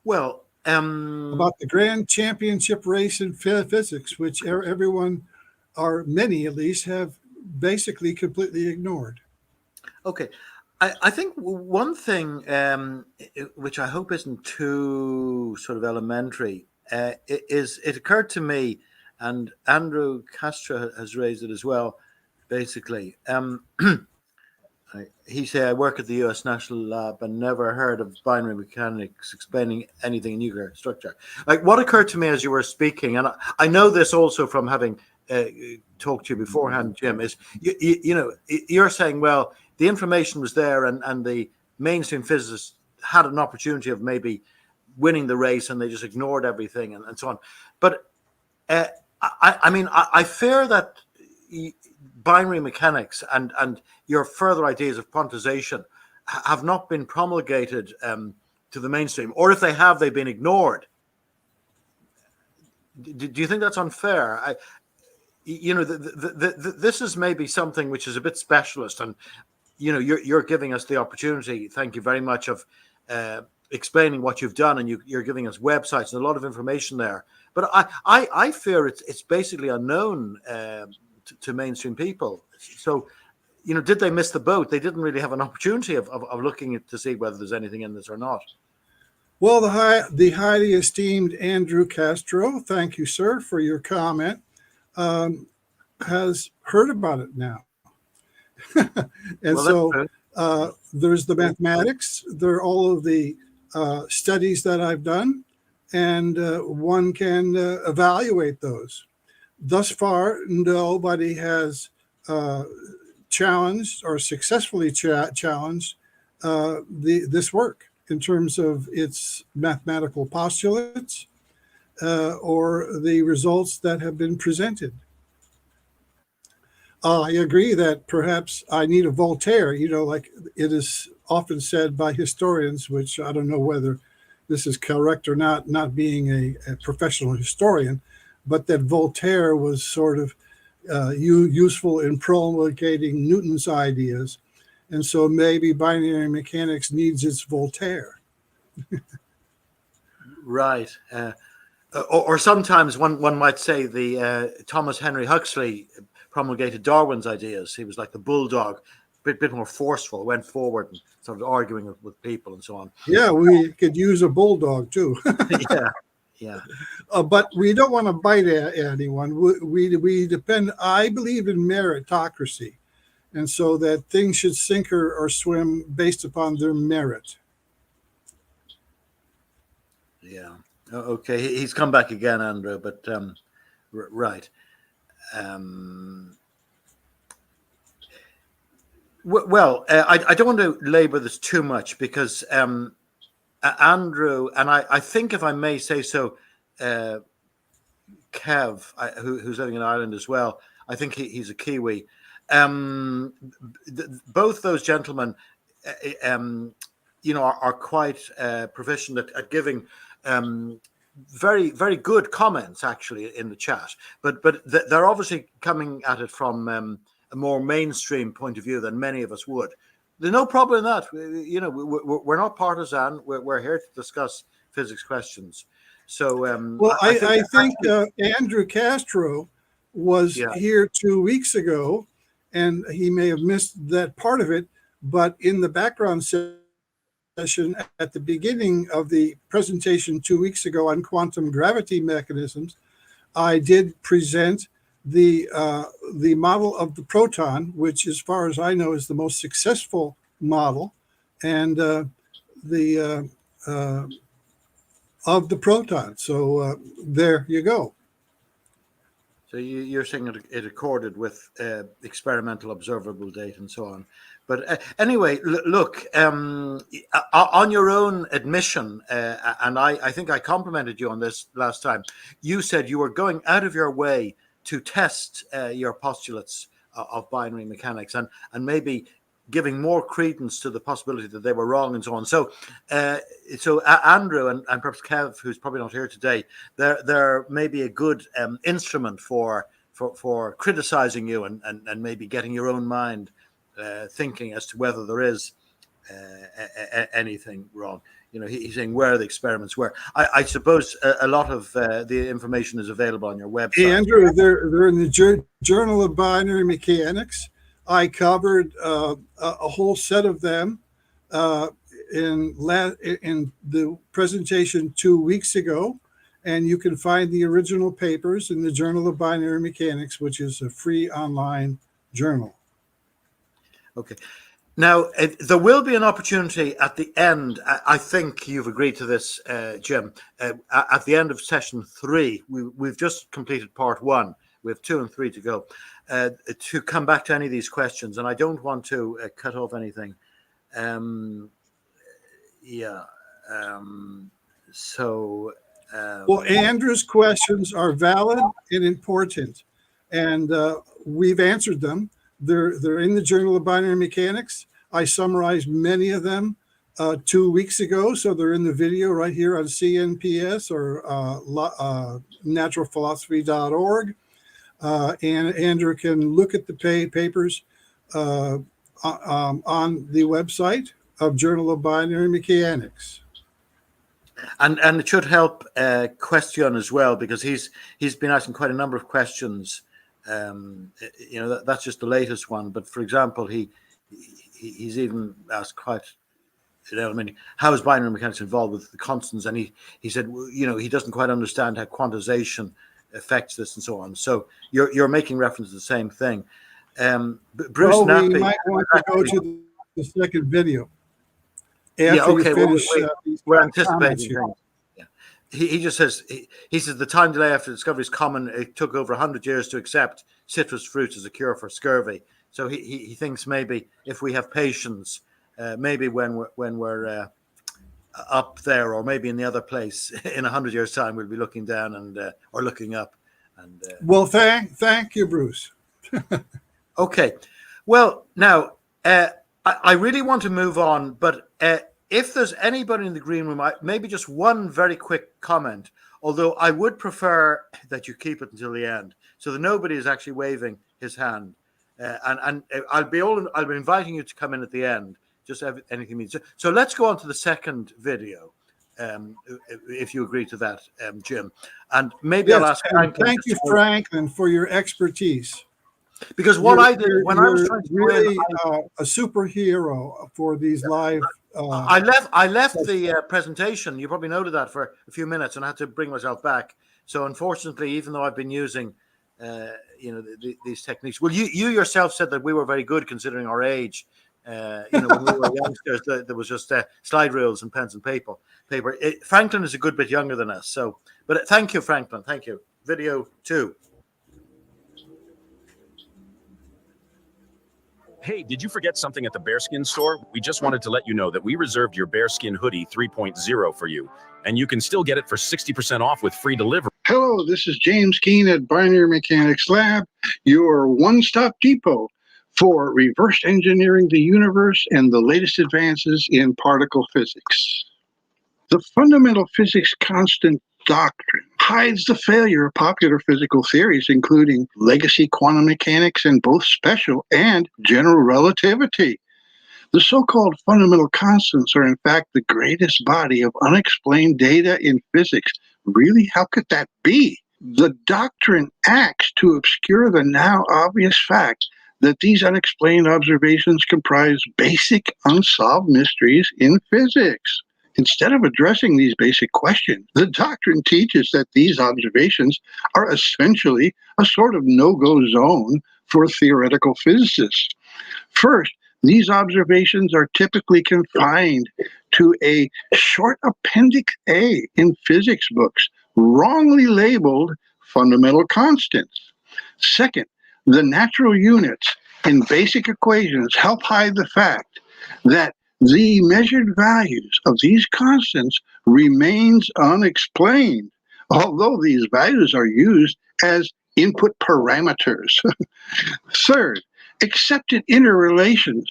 Well, About the grand championship race in physics, which everyone, or many at least, have basically completely ignored. okay. I think one thing which I hope isn't too sort of elementary is it occurred to me, and Andrew Castro has raised it as well, basically. He said, I work at the US National Lab and never heard of binary mechanics explaining anything in nuclear structure. Like what occurred to me as you were speaking, and I know this also from having talked to you beforehand, Jim, is, you're saying, well, the information was there and the mainstream physicists had an opportunity of maybe winning the race and they just ignored everything and so on. But I fear that binary mechanics and your further ideas of quantization have not been promulgated to the mainstream, or if they have, they've been ignored. Do you think that's unfair? This is maybe something which is a bit specialist, and you're giving us the opportunity. Thank you very much of explaining what you've done, and you're giving us websites and a lot of information there. But I fear it's basically unknown to mainstream people. So, did they miss the boat? They didn't really have an opportunity of looking to see whether there's anything in this or not. Well, the highly esteemed Andrew Castro, thank you, sir, for your comment, has heard about it now. And well, so there's the mathematics, there are all of the studies that I've done, and one can evaluate those. Thus far, nobody has challenged or successfully challenged this work in terms of its mathematical postulates or the results that have been presented. I agree that perhaps I need a Voltaire, like it is often said by historians, which I don't know whether this is correct or not being a professional historian, but that Voltaire was sort of useful in promulgating Newton's ideas. And so maybe binary mechanics needs its Voltaire. Right. Or sometimes one might say the Thomas Henry Huxley promulgated Darwin's ideas. He was like the bulldog, a bit more forceful, went forward and started arguing with people and so on. Yeah, we could use a bulldog too. Yeah. But we don't want to bite at anyone. We depend, I believe in meritocracy. And so that things should sink or swim based upon their merit. Yeah. Okay. He's come back again, Andrew, but right. Well, I don't want to labor this too much because Andrew, and I think if I may say so, Kev, who's living in Ireland as well, I think he's a Kiwi. Both those gentlemen, are quite proficient at giving very, very good comments actually in the chat. But they're obviously coming at it from a more mainstream point of view than many of us would. There's no problem in that. We're not partisan. We're here to discuss physics questions. So, well, I think Andrew Castro was here 2 weeks ago, and he may have missed that part of it. But in the background session at the beginning of the presentation 2 weeks ago on quantum gravity mechanisms, I did present the model of the proton, which, as far as I know, is the most successful model, and of the proton. So there you go. So you're saying it accorded with experimental observable data and so on. But anyway, look, on your own admission, and I think I complimented you on this last time, you said you were going out of your way to test your postulates of binary mechanics and maybe giving more credence to the possibility that they were wrong and so on. So Andrew and perhaps Kev, who's probably not here today, they're maybe a good instrument for criticizing you and maybe getting your own mind thinking as to whether there is anything wrong. He's saying where the experiments were. I suppose a lot of the information is available on your website. Andrew, they're in the Journal of Binary Mechanics. I covered a whole set of them in the presentation 2 weeks ago, and you can find the original papers in the Journal of Binary Mechanics, which is a free online journal. Okay. Now, there will be an opportunity at the end. I think you've agreed to this, Jim. At the end of session 3, we've just completed part 1. We have 2 and 3 to go, to come back to any of these questions. And I don't want to cut off anything. Well, Andrew's questions are valid and important, and we've answered them. They're in the Journal of Binary Mechanics. I summarized many of them 2 weeks ago, so they're in the video right here on CNPS or naturalphilosophy.org. And Andrew can look at the papers on the website of Journal of Binary Mechanics. And it should help Question as well, because he's been asking quite a number of questions. That's just the latest one. But for example, he's even asked quite, how is binary mechanics involved with the constants? And he said, he doesn't quite understand how quantization affects this and so on. So you're making reference to the same thing. Bruce Nappy, we might want to go to the second video. We're anticipating things. Yeah. He just says, he says the time delay after discovery is common. It took over 100 years to accept citrus fruits as a cure for scurvy. So he thinks maybe if we have patience, maybe when we're up there, or maybe in the other place, in 100 years' time, we'll be looking down and or looking up. And well, thank you, Bruce. Okay. Well, now I really want to move on, but if there's anybody in the green room, maybe just one very quick comment, although I would prefer that you keep it until the end, so that nobody is actually waving his hand. And I'll be inviting you to come in at the end, just anything means. So let's go on to the second video, if you agree to that, Jim. And maybe I'll ask Franklin. Thank you, Franklin, for your expertise. Because what I did when I was trying to really a superhero for these live. I left the presentation. You probably noted that for a few minutes, and I had to bring myself back. So unfortunately, even though I've been using, these techniques, well, you yourself said that we were very good considering our age. When we were youngsters, there was just slide rules and pens and paper. Franklin is a good bit younger than us. So, but thank you, Franklin. Thank you. Video 2. Hey, did you forget something at the Bearskin store? We just wanted to let you know that we reserved your Bearskin hoodie 3.0 for you, and you can still get it for 60% off with free delivery. Hello, this is James Keene at Binary Mechanics Lab, your one-stop depot for reverse engineering the universe and the latest advances in particle physics. The fundamental physics constant doctrine hides the failure of popular physical theories, including legacy quantum mechanics and both special and general relativity. The so-called fundamental constants are in fact the greatest body of unexplained data in physics. Really, how could that be? The doctrine acts to obscure the now obvious fact that these unexplained observations comprise basic unsolved mysteries in physics. Instead of addressing these basic questions, the doctrine teaches that these observations are essentially a sort of no-go zone for theoretical physicists. First, these observations are typically confined to a short Appendix A in physics books, wrongly labeled fundamental constants. Second, the natural units in basic equations help hide the fact that the measured values of these constants remains unexplained, although these values are used as input parameters. Third, accepted interrelations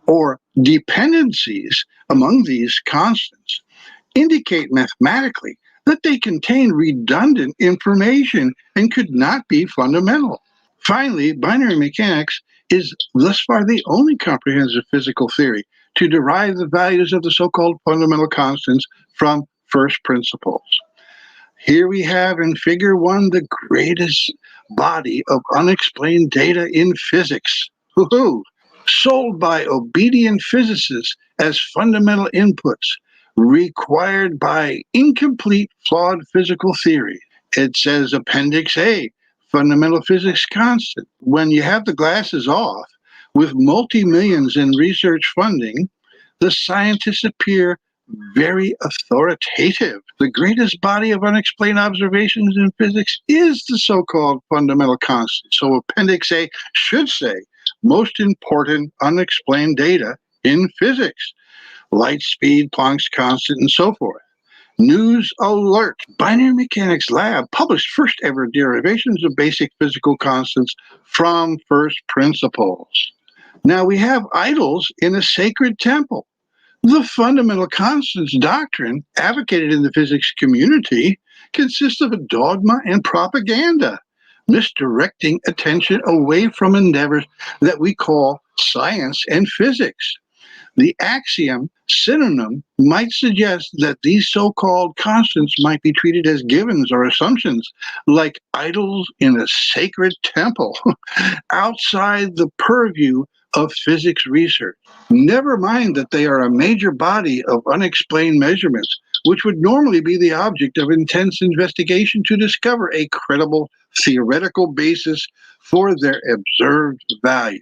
or dependencies among these constants indicate mathematically that they contain redundant information and could not be fundamental. Finally, binary mechanics is thus far the only comprehensive physical theory to derive the values of the so-called fundamental constants from first principles. Here we have in Figure 1 the greatest body of unexplained data in physics. Woohoo! Sold by obedient physicists as fundamental inputs required by incomplete, flawed physical theory. It says Appendix A, fundamental physics constant. When you have the glasses off, With multi-millions in research funding, the scientists appear very authoritative. The greatest body of unexplained observations in physics is the so-called fundamental constant. So Appendix A should say, most important unexplained data in physics, light speed, Planck's constant, and so forth. News alert! Binary Mechanics Lab published first ever derivations of basic physical constants from first principles. Now we have idols in a sacred temple. The fundamental constants doctrine advocated in the physics community consists of a dogma and propaganda, misdirecting attention away from endeavors that we call science and physics. The axiom synonym might suggest that these so-called constants might be treated as givens or assumptions, like idols in a sacred temple, outside the purview of physics research. Never mind that they are a major body of unexplained measurements, which would normally be the object of intense investigation to discover a credible theoretical basis for their observed values.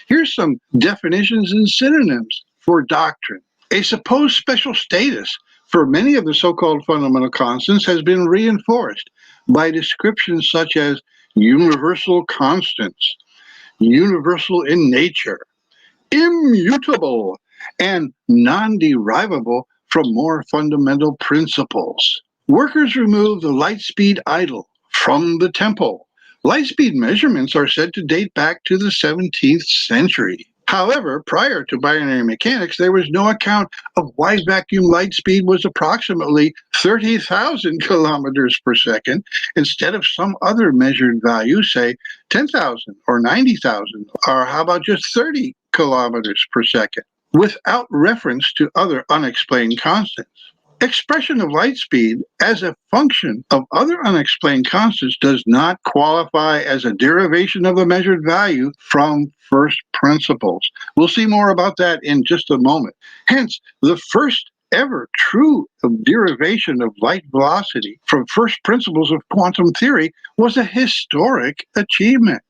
Here's some definitions and synonyms for doctrine. A supposed special status for many of the so-called fundamental constants has been reinforced by descriptions such as universal constants, universal in nature, immutable, and non-derivable from more fundamental principles. Workers remove the light speed idol from the temple. Light speed measurements are said to date back to the 17th century. However, prior to binary mechanics, there was no account of why vacuum light speed was approximately 30,000 kilometers per second instead of some other measured value, say 10,000 or 90,000, or how about just 30 kilometers per second, without reference to other unexplained constants. Expression of light speed as a function of other unexplained constants does not qualify as a derivation of a measured value from first principles. We'll see more about that in just a moment. Hence, the first ever true derivation of light velocity from first principles of quantum theory was a historic achievement.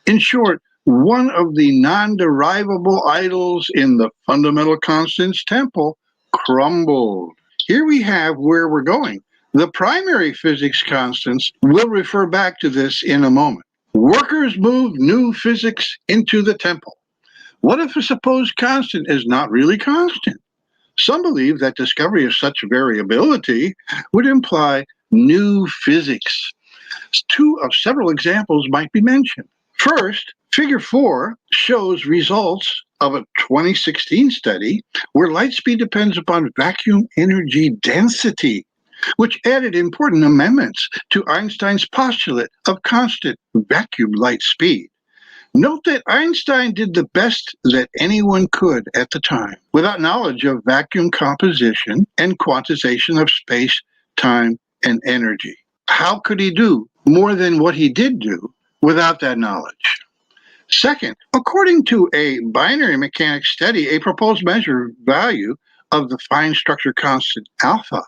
In short, one of the non-derivable idols in the fundamental constants temple crumbled. Here we have where we're going. The primary physics constants, we'll refer back to this in a moment. Workers move new physics into the temple. What if a supposed constant is not really constant? Some believe that discovery of such variability would imply new physics. Two of several examples might be mentioned. First, Figure 4 shows results of a 2016 study where light speed depends upon vacuum energy density, which added important amendments to Einstein's postulate of constant vacuum light speed. Note that Einstein did the best that anyone could at the time, without knowledge of vacuum composition and quantization of space, time, and energy. How could he do more than what he did do without that knowledge? Second, according to a binary mechanics study, a proposed measure value of the fine structure constant alpha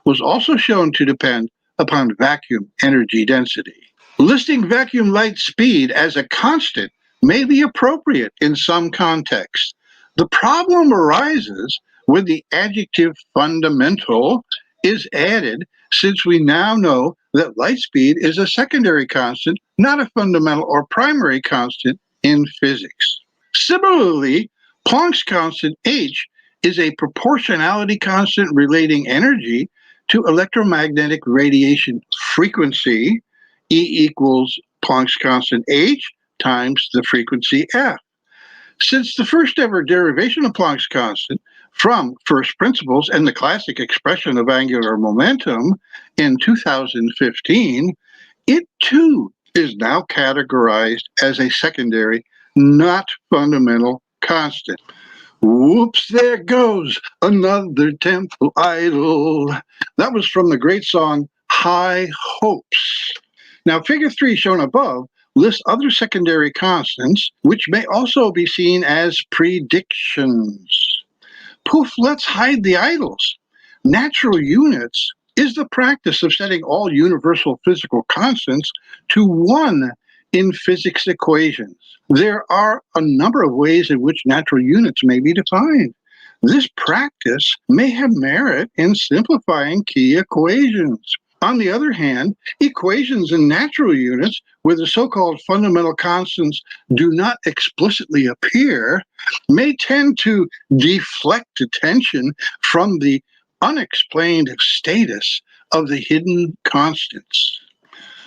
was also shown to depend upon vacuum energy density. Listing vacuum light speed as a constant may be appropriate in some contexts. The problem arises when the adjective fundamental is added, since we now know that light speed is a secondary constant, not a fundamental or primary constant in physics. Similarly, Planck's constant H is a proportionality constant relating energy to electromagnetic radiation frequency. E equals Planck's constant H times the frequency F. Since the first ever derivation of Planck's constant from first principles and the classic expression of angular momentum in 2015, it too is now categorized as a secondary, not fundamental constant. Whoops, there goes another temple idol. That was from the great song High Hopes. Now, figure 3 shown above lists other secondary constants, which may also be seen as predictions. Poof, let's hide the idols. Natural units is the practice of setting all universal physical constants to one in physics equations. There are a number of ways in which natural units may be defined. This practice may have merit in simplifying key equations. On the other hand, equations in natural units where the so-called fundamental constants do not explicitly appear may tend to deflect attention from the unexplained status of the hidden constants.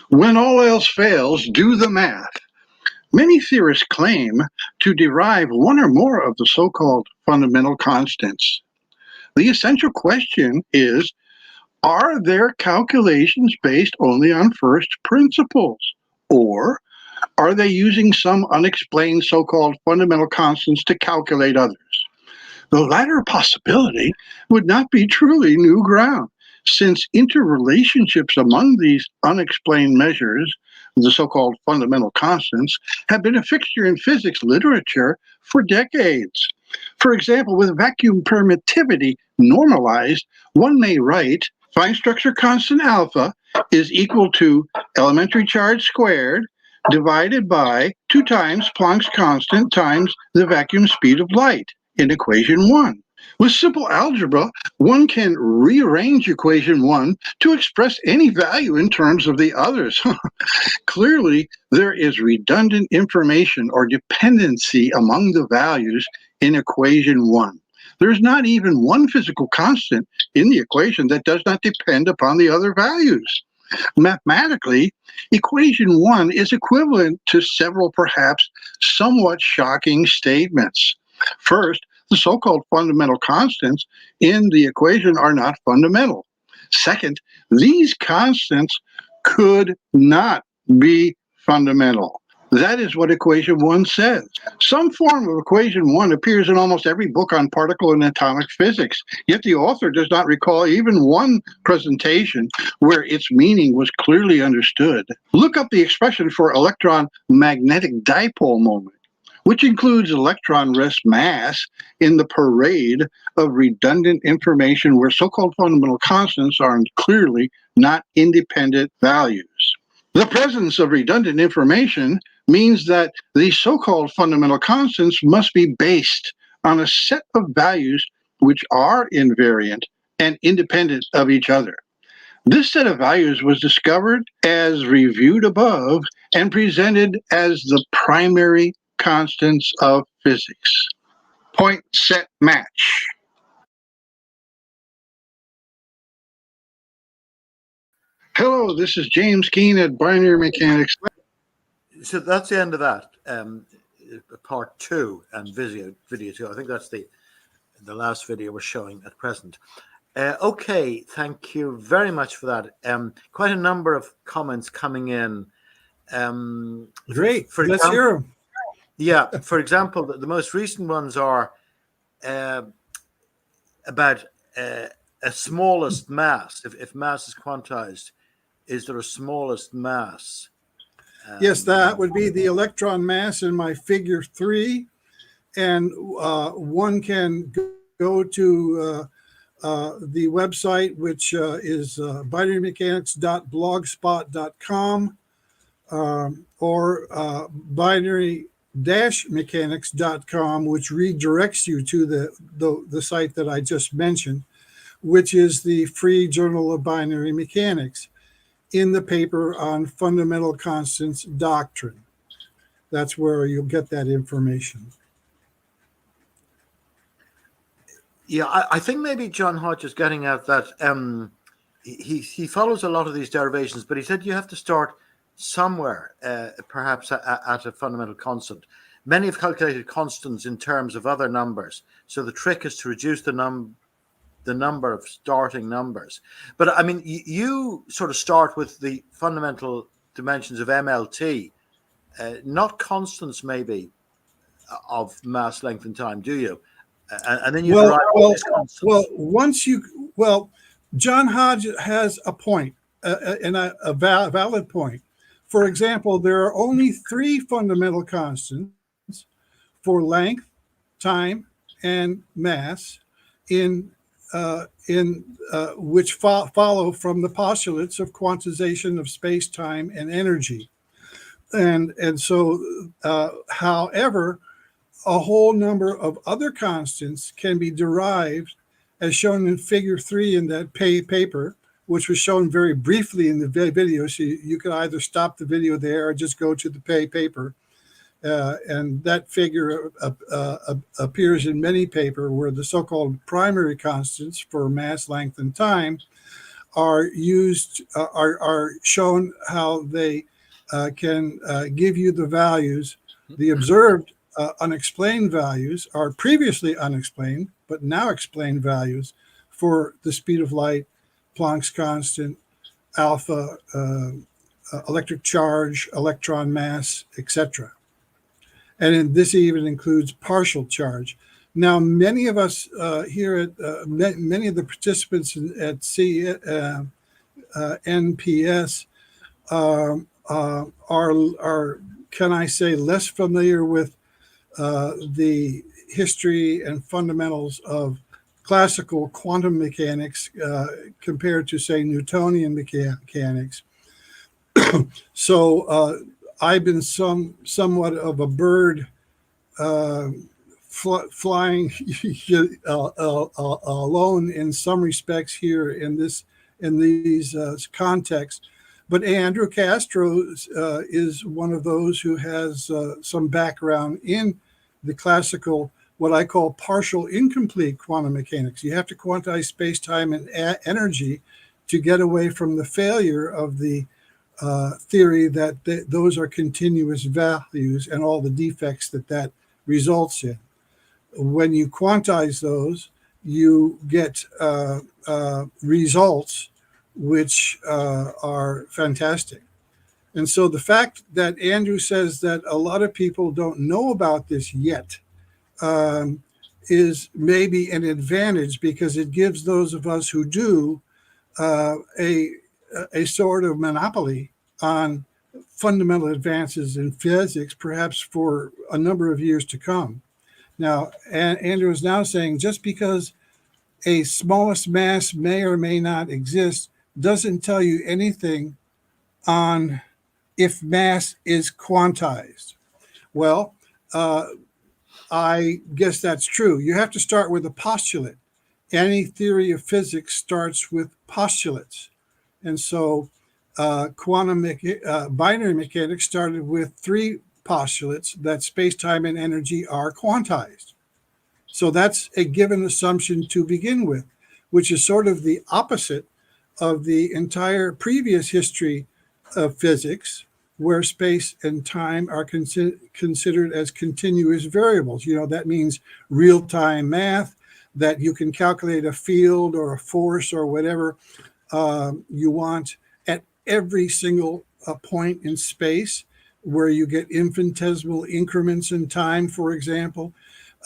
When all else fails, do the math. Many theorists claim to derive one or more of the so-called fundamental constants. The essential question is, are their calculations based only on first principles? Or are they using some unexplained so-called fundamental constants to calculate others? The latter possibility would not be truly new ground, since interrelationships among these unexplained measures, the so-called fundamental constants, have been a fixture in physics literature for decades. For example, with vacuum permittivity normalized, one may write fine structure constant alpha is equal to elementary charge squared divided by 2 times Planck's constant times the vacuum speed of light in equation 1. With simple algebra, one can rearrange equation 1 to express any value in terms of the others. Clearly, there is redundant information or dependency among the values in equation 1. There's not even one physical constant in the equation that does not depend upon the other values. Mathematically, equation 1 is equivalent to several perhaps somewhat shocking statements. First, the so-called fundamental constants in the equation are not fundamental. Second, these constants could not be fundamental. That is what equation 1 says. Some form of equation 1 appears in almost every book on particle and atomic physics, yet the author does not recall even one presentation where its meaning was clearly understood. Look up the expression for electron magnetic dipole moment, which includes electron rest mass in the parade of redundant information where so-called fundamental constants are clearly not independent values. The presence of redundant information means that the so-called fundamental constants must be based on a set of values which are invariant and independent of each other. This set of values was discovered as reviewed above and presented as the primary constants of physics. Point, set, match. Hello, this is James Keene at Binary Mechanics. So that's the end of that. Part 2 and video 2. I think that's the last video we're showing at present. Okay, thank you very much for that. Quite a number of comments coming in. Great. For Let's hear them. Yeah, for example, the most recent ones are about a smallest mass. If mass is quantized, is there a smallest mass? Yes, that would be the electron mass in my figure 3. And one can go to the website, which is binarymechanics.blogspot.com or binary-mechanics.com, which redirects you to the site that I just mentioned, which is the Free Journal of Binary Mechanics, in the paper on fundamental constants doctrine. That's where you'll get that information. Yeah, I think maybe John Hodge is getting at that. He follows a lot of these derivations, but he said you have to start somewhere, perhaps at a fundamental constant. Many have calculated constants in terms of other numbers, so the trick is to reduce the number of starting numbers. But I mean, you sort of start with the fundamental dimensions of MLT, not constants maybe of mass, length, and time, do you? And then you derive all these constants. John Hodge has a point, and a valid point. For example, there are only 3 fundamental constants for length, time, and mass in which follow from the postulates of quantization of space, time, and energy. And so, however, a whole number of other constants can be derived, as shown in Figure 3 in that paper, which was shown very briefly in the video. So you could either stop the video there or just go to the paper. And that figure appears in many papers where the so-called primary constants for mass, length, and time are used, are shown how they can give you the values. The observed unexplained values are previously unexplained, but now explained values for the speed of light, Planck's constant, alpha, electric charge, electron mass, etc. And this even includes partial charge. Now, many of us here at many of the participants at NPS are, can I say, less familiar with the history and fundamentals of classical quantum mechanics compared to, say, Newtonian mechanics. So I've been somewhat of a bird flying alone in some respects here in these contexts. But Andrew Castro is one of those who has some background in the classical, what I call partial incomplete quantum mechanics. You have to quantize space-time and energy to get away from the failure of the theory that those are continuous values and all the defects that results in. When you quantize those, you get results which are fantastic. And so the fact that Andrew says that a lot of people don't know about this yet is maybe an advantage, because it gives those of us who do a sort of monopoly on fundamental advances in physics, perhaps for a number of years to come. Now, Andrew is now saying just because a smallest mass may or may not exist doesn't tell you anything on if mass is quantized. Well, I guess that's true. You have to start with a postulate. Any theory of physics starts with postulates. And so binary mechanics started with 3 postulates that space-time and energy are quantized. So that's a given assumption to begin with, which is sort of the opposite of the entire previous history of physics, where space and time are considered as continuous variables. You know, that means real-time math, that you can calculate a field or a force or whatever you want at every single point in space, where you get infinitesimal increments in time, for example,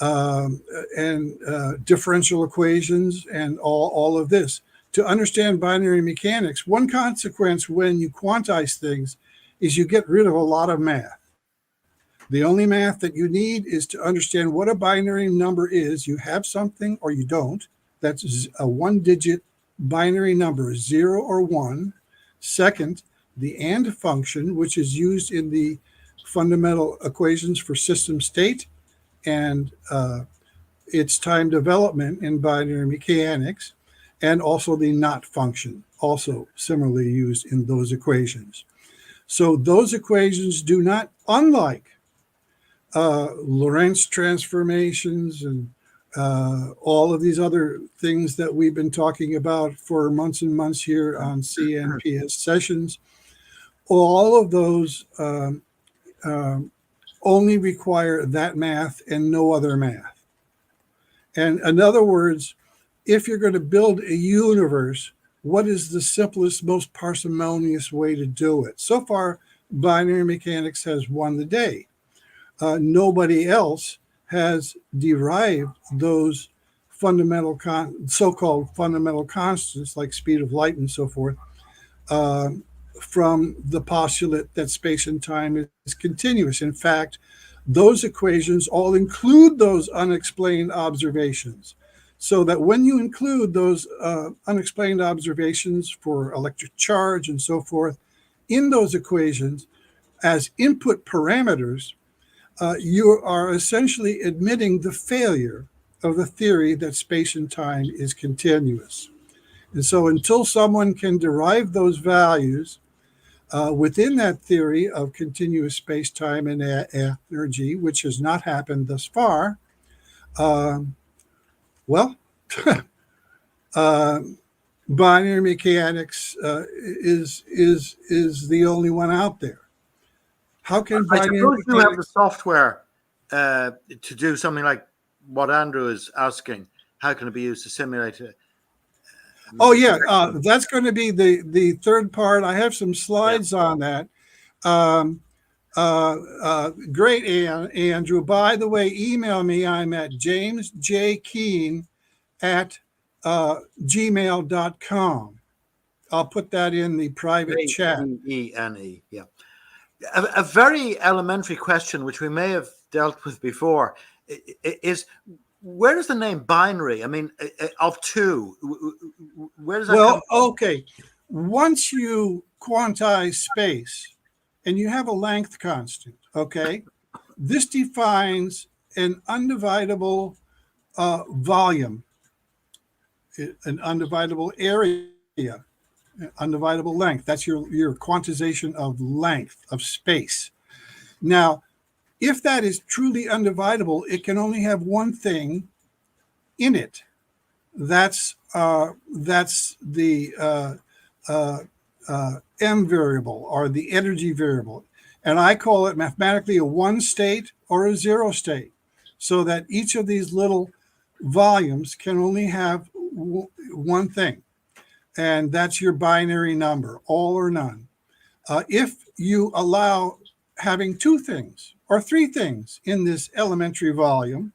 and differential equations and all of this. To understand binary mechanics, one consequence when you quantize things is you get rid of a lot of math. The only math that you need is to understand what a binary number is. You have something or you don't. That's a 1-digit binary number, 0 or 1. Second, the AND function, which is used in the fundamental equations for system state and its time development in binary mechanics, and also the NOT function, also similarly used in those equations. So those equations do not, unlike Lorentz transformations and all of these other things that we've been talking about for months and months here on CNPS sessions, all of those only require that math and no other math. And in other words, if you're going to build a universe, what is the simplest, most parsimonious way to do it? So far, binary mechanics has won the day. Nobody else has derived those fundamental, so-called fundamental constants like speed of light and so forth from the postulate that space and time is continuous. In fact, those equations all include those unexplained observations. So that when you include those unexplained observations for electric charge and so forth in those equations, as input parameters, you are essentially admitting the failure of the theory that space and time is continuous. And so until someone can derive those values within that theory of continuous space, time, and energy, which has not happened thus far, well, binary mechanics is the only one out there. How can I binary suppose you have the mechanics? software to do something like what Andrew is asking. How can it be used to simulate it? Oh yeah, that's going to be the third part. I have some slides on that. Great, Andrew. By the way, email me. I'm at jamesjkeene@gmail.com. I'll put that in the private chat. Keene, yeah. A very elementary question, which we may have dealt with before, is where does the name binary? I mean, of two, where does that come from? Okay. Once you quantize space and you have a length constant, okay, this defines an undividable volume, an undividable area, undividable length. That's your quantization of length of space. Now, if that is truly undividable, it can only have one thing in it. That's the m variable, or the energy variable, and I call it mathematically a one state or a zero state, so that each of these little volumes can only have one thing, and that's your binary number, all or none. If you allow having two things or three things in this elementary volume,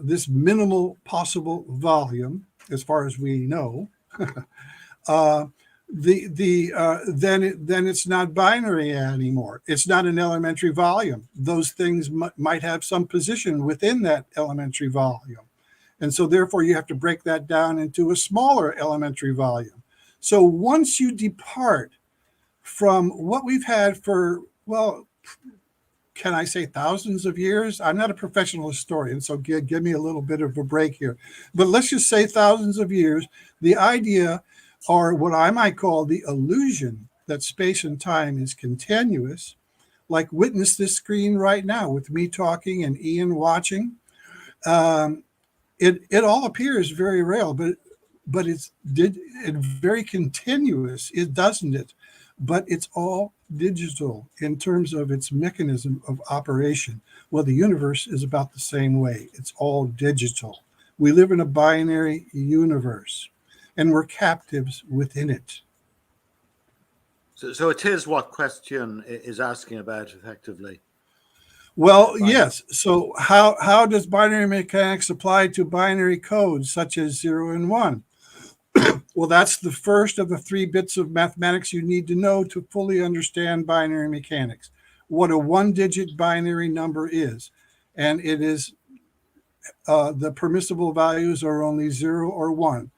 this minimal possible volume, as far as we know, then it's not binary anymore. It's not an elementary volume. Those things might have some position within that elementary volume, and so therefore you have to break that down into a smaller elementary volume. So once you depart from what we've had for, well, can I say thousands of years? I'm not a professional historian, so give me a little bit of a break here. But let's just say thousands of years, the idea, or what I might call the illusion, that space and time is continuous, like witness this screen right now with me talking and Ian watching. It all appears very real, but it's very continuous, doesn't it? But it's all digital in terms of its mechanism of operation. Well, the universe is about the same way. It's all digital. We live in a binary universe, and we're captives within it. So it is what question is asking about, effectively. Well, yes. So how does binary mechanics apply to binary codes such as 0 and 1? Well, that's the first of the 3 bits of mathematics you need to know to fully understand binary mechanics, what a one-digit binary number is. And it is, the permissible values are only 0 or 1,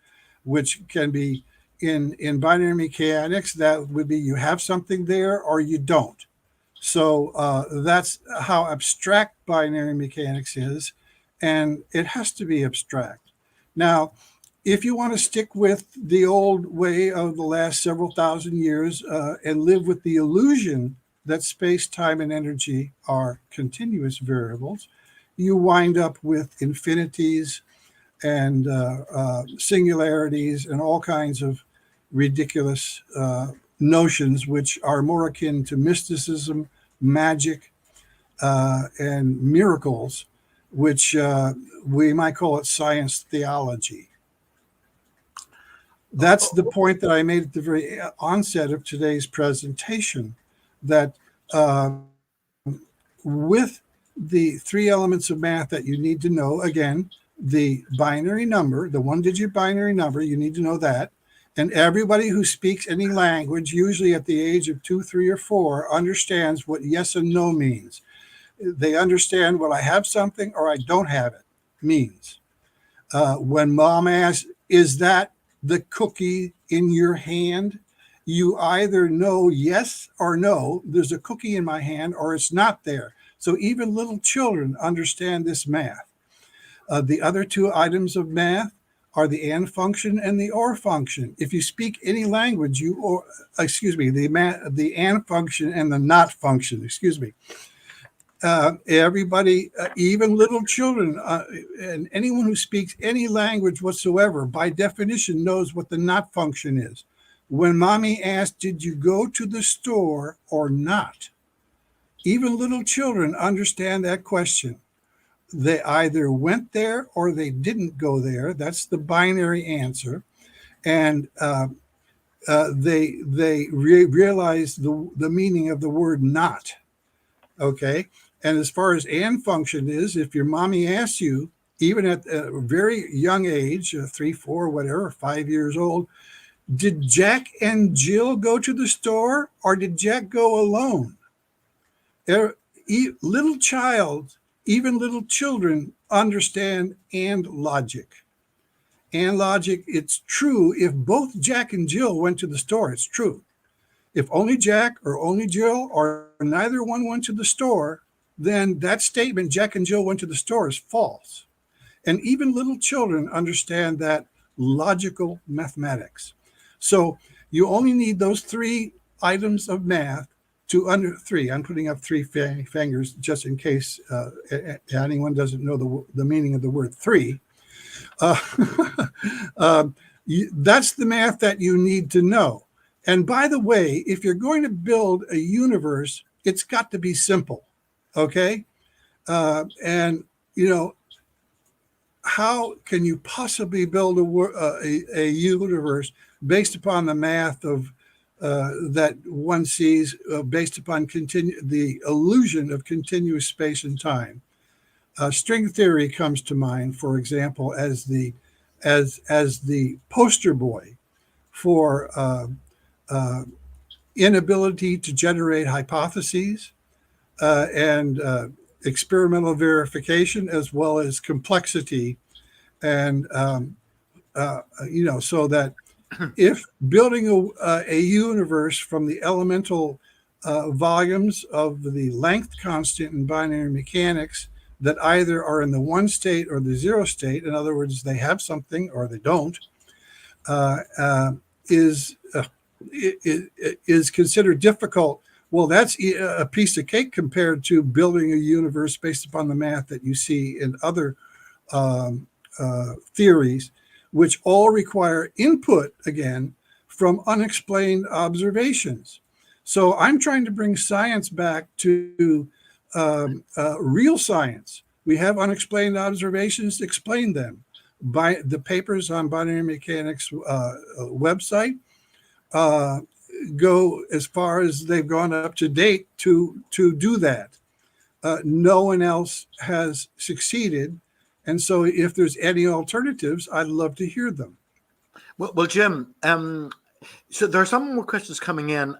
which can be, in binary mechanics, that would be you have something there or you don't. So that's how abstract binary mechanics is, and it has to be abstract. Now, if you want to stick with the old way of the last several thousand years and live with the illusion that space, time, and energy are continuous variables, you wind up with infinities and singularities and all kinds of ridiculous notions, which are more akin to mysticism, magic, and miracles, which we might call it science theology. That's the point that I made at the very onset of today's presentation, that with the 3 elements of math that you need to know, again, the binary number, the one-digit binary number, you need to know that. And everybody who speaks any language, usually at the age of 2, 3, or 4, understands what yes and no means. They understand what I have something or I don't have it means. When mom asks, is that the cookie in your hand? You either know yes or no, there's a cookie in my hand, or it's not there. So even little children understand this math. The other two items of math are the and function and the or function. If you speak any language, the and function and the not function, everybody, even little children, and anyone who speaks any language whatsoever, by definition, knows what the not function is. When mommy asked, did you go to the store or not? Even little children understand that question. They either went there or they didn't go there. That's the binary answer. And they realize the meaning of the word not. Okay. And as far as and function is, if your mommy asks you, even at a very young age, 3, 4, whatever, 5 years old, did Jack and Jill go to the store or did Jack go alone? Little child, even little children understand and logic. And logic, it's true. If both Jack and Jill went to the store, it's true. If only Jack or only Jill or neither one went to the store, then that statement, Jack and Jill went to the store, is false. And even little children understand that logical mathematics. So you only need those 3 items of math to under 3. I'm putting up 3 fingers just in case anyone doesn't know the meaning of the word 3. That's the math that you need to know. And by the way, if you're going to build a universe, it's got to be simple. Okay. And, how can you possibly build a universe based upon the math of that one sees based upon the illusion of continuous space and time? String theory comes to mind, for example, as the poster boy for inability to generate hypotheses and experimental verification, as well as complexity, and so that if building a universe from the elemental volumes of the length constant in binary mechanics that either are in the 1 state or the 0 state, in other words, they have something or they don't, is considered difficult. Well, that's a piece of cake compared to building a universe based upon the math that you see in other theories, which all require input, again, from unexplained observations. So I'm trying to bring science back to real science. We have unexplained observations, explain them. By the papers on binary mechanics website go as far as they've gone up to date to do that. No one else has succeeded. And so if there's any alternatives, I'd love to hear them. Well, Jim, so there are some more questions coming in,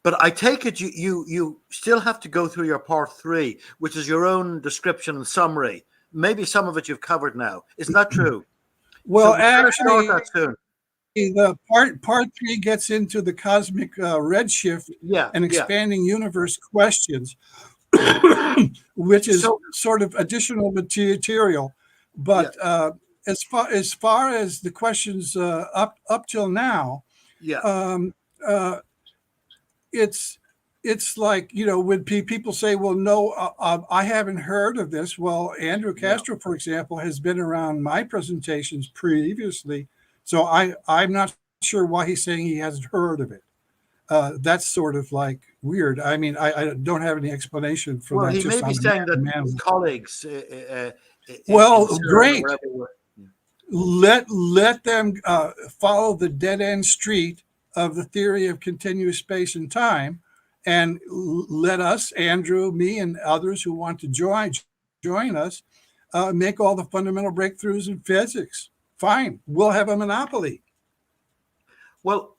but I take it you still have to go through your part 3, which is your own description and summary. Maybe some of it you've covered now. Isn't that true? Well, so actually, that soon. The part 3 gets into the cosmic redshift and expanding universe questions, which is sort of additional material. But as far as the questions up till now, it's like, when people say, well, no, I haven't heard of this. Well, Andrew Castro, for example, has been around my presentations previously. So I'm not sure why he's saying he hasn't heard of it. That's sort of like weird. I mean, I don't have any explanation for that. Well, he may be saying that colleagues. Great. Let them follow the dead end street of the theory of continuous space and time, and let us, Andrew, me, and others who want to join us, make all the fundamental breakthroughs in physics. Fine, we'll have a monopoly. Well,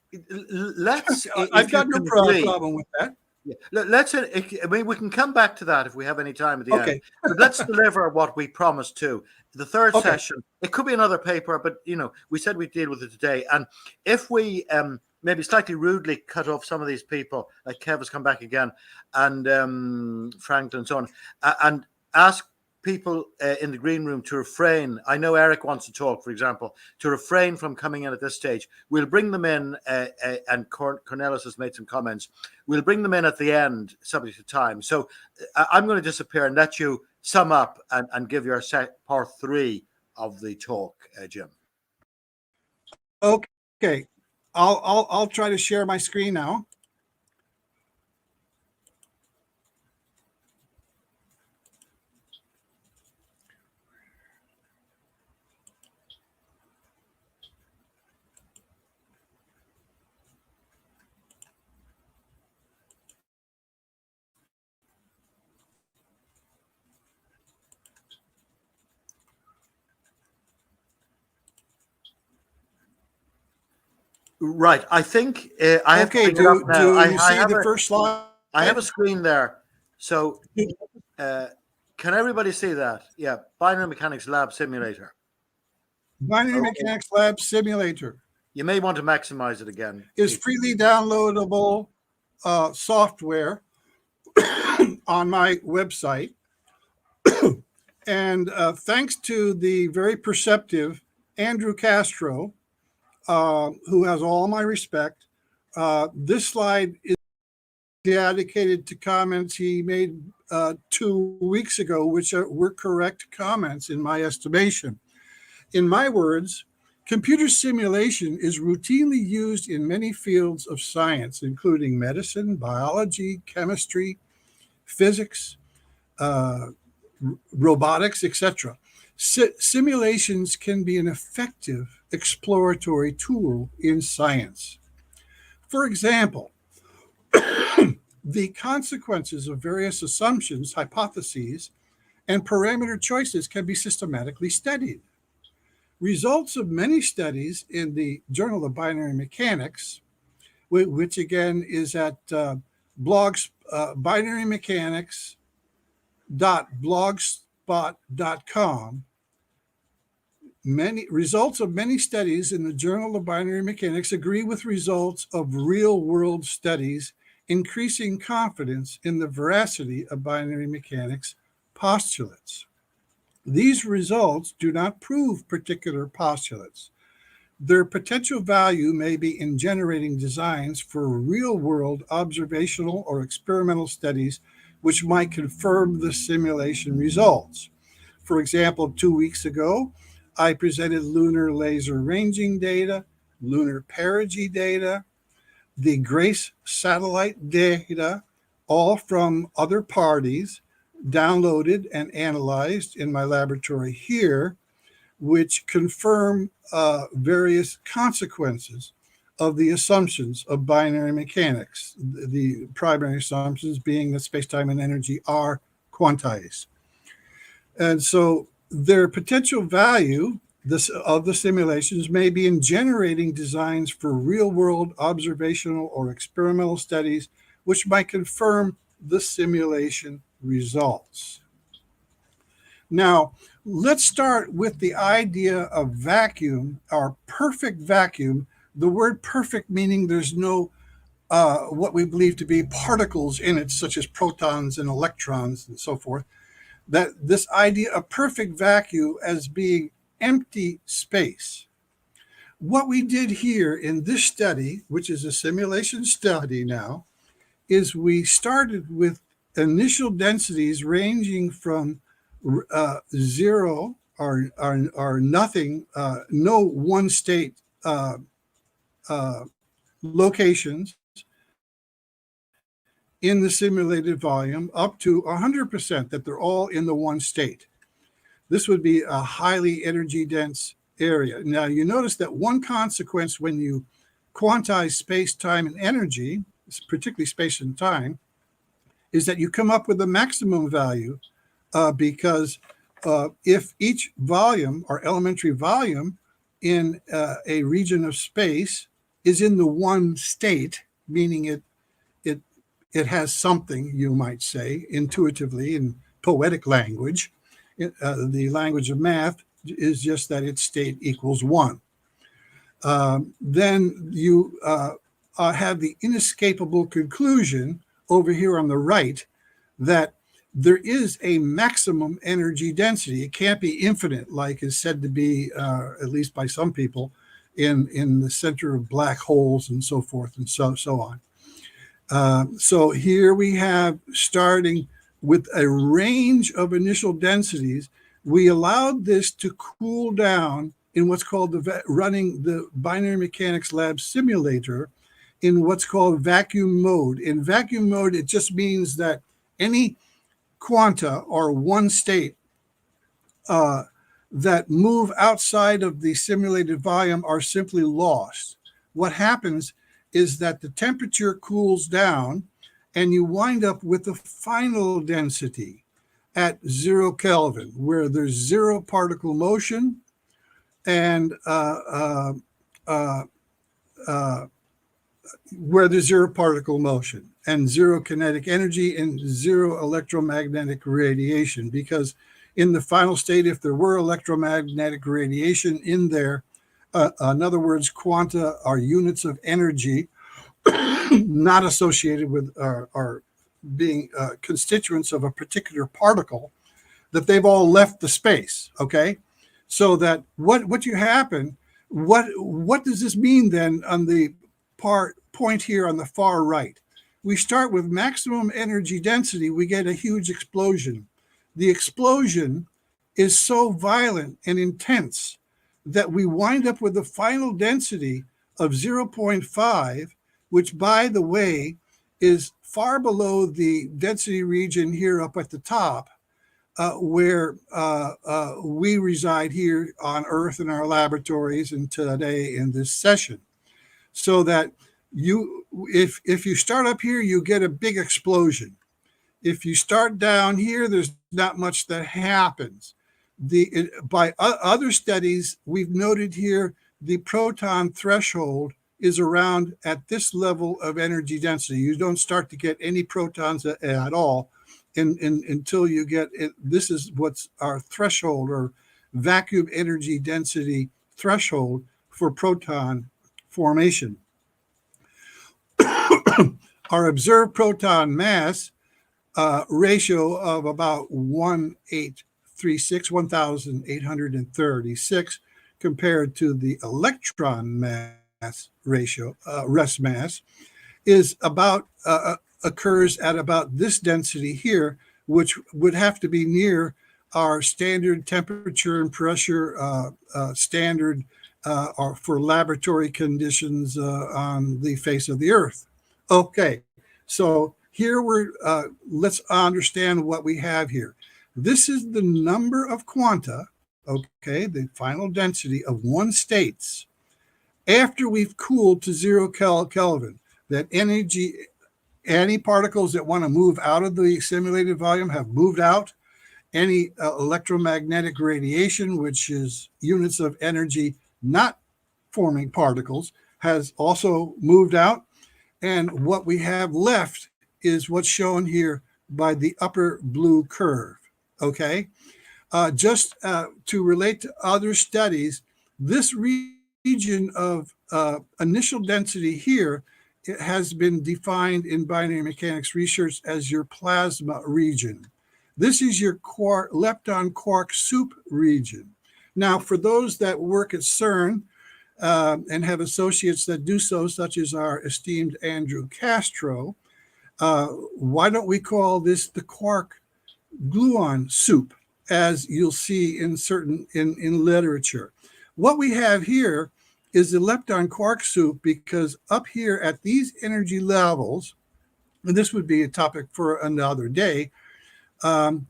let's. I've got no problem with that. Yeah. Let's. I mean, we can come back to that if we have any time at the end. But let's deliver what we promised to. The third session. It could be another paper, but we said we'd deal with it today. And if we maybe slightly rudely cut off some of these people, like Kev has come back again, and Franklin and so on, and ask people in the green room to refrain. I know Eric wants to talk, for example, to refrain from coming in at this stage. We'll bring them in, and Cornelis has made some comments. We'll bring them in at the end, subject to time. So I'm going to disappear and let you sum up and give your part 3 of the talk, Jim. Okay, I'll try to share my screen now. Right. I think I have Okay, to bring it up now. do you see the first slide? I have a screen there. So can everybody see that? Yeah. Binary Mechanics Lab Simulator. Binary Mechanics Lab Simulator You may want to maximize it again. is freely downloadable software on my website. And thanks to the very perceptive Andrew Castro, who has all my respect, this slide is dedicated to comments he made 2 weeks ago, which were correct comments in my estimation. In my words, computer simulation is routinely used in many fields of science, including medicine, biology, chemistry, physics, robotics, etc. Simulations can be an effective exploratory tool in science. For example, the consequences of various assumptions, hypotheses, and parameter choices can be systematically studied. Results of many studies in the Journal of Binary Mechanics, which again is at binarymechanics.blogspot.com. Results of many studies in the Journal of Binary Mechanics agree with results of real-world studies, increasing confidence in the veracity of binary mechanics postulates. These results do not prove particular postulates. Their potential value may be in generating designs for real-world observational or experimental studies which might confirm the simulation results. For example, 2 weeks ago, I presented lunar laser ranging data, lunar perigee data, the GRACE satellite data, all from other parties, downloaded and analyzed in my laboratory here, which confirm various consequences of the assumptions of binary mechanics, the primary assumptions being that space-time and energy are quantized. And so their potential value of the simulations may be in generating designs for real-world observational or experimental studies, which might confirm the simulation results. Now, let's start with the idea of vacuum, our perfect vacuum, the word perfect meaning there's no what we believe to be particles in it, such as protons and electrons and so forth, that this idea of perfect vacuum as being empty space. What we did here in this study, which is a simulation study now, is we started with initial densities ranging from 0 or nothing, no one state locations in the simulated volume, up to 100% that they're all in the one state. This would be a highly energy dense area. Now you notice that one consequence when you quantize space, time, and energy, particularly space and time, is that you come up with a maximum value because if each volume or elementary volume in a region of space is in the one state, meaning it has something, you might say, intuitively in poetic language. The language of math is just that its state equals 1. Then you have the inescapable conclusion over here on the right that there is a maximum energy density. It can't be infinite, like is said to be, at least by some people, in the center of black holes and so forth and so on. So here we have, starting with a range of initial densities, we allowed this to cool down in what's called running the binary mechanics lab simulator in what's called vacuum mode. In vacuum mode, it just means that any quanta or one state that move outside of the simulated volume are simply lost. What happens is that the temperature cools down and you wind up with the final density at 0 Kelvin, where there's zero particle motion and where there's zero particle motion and zero kinetic energy and zero electromagnetic radiation. Because in the final state, if there were electromagnetic radiation in there, in other words, quanta are units of energy not associated with or being constituents of a particular particle, that they've all left the space. Okay, so that what you happen, what does this mean then on the point here on the far right? We start with maximum energy density, we get a huge explosion. The explosion is so violent and intense that we wind up with a final density of 0.5, which, by the way, is far below the density region here up at the top, where we reside here on Earth in our laboratories and today in this session. So that if you start up here, you get a big explosion. If you start down here, there's not much that happens. By other studies, we've noted here the proton threshold is around at this level of energy density. You don't start to get any protons at all until you get it. This is what's our threshold, or vacuum energy density threshold for proton formation. Our observed proton mass ratio of about 1836 compared to the electron mass ratio, rest mass, is about occurs at about this density here, which would have to be near our standard temperature and pressure standard for laboratory conditions on the face of the Earth. Okay, so here let's understand what we have here. This is the number of quanta, okay, the final density of one states after we've cooled to 0 Kelvin. That any particles that want to move out of the simulated volume have moved out. Any electromagnetic radiation, which is units of energy not forming particles, has also moved out. And what we have left is what's shown here by the upper blue curve. Okay, just to relate to other studies, this region of initial density here, it has been defined in binary mechanics research as your plasma region. This is your lepton quark soup region. Now, for those that work at CERN and have associates that do so, such as our esteemed Andrew Castro, why don't we call this the quark gluon soup, as you'll see in literature. What we have here is the lepton quark soup, because up here at these energy levels, and this would be a topic for another day, the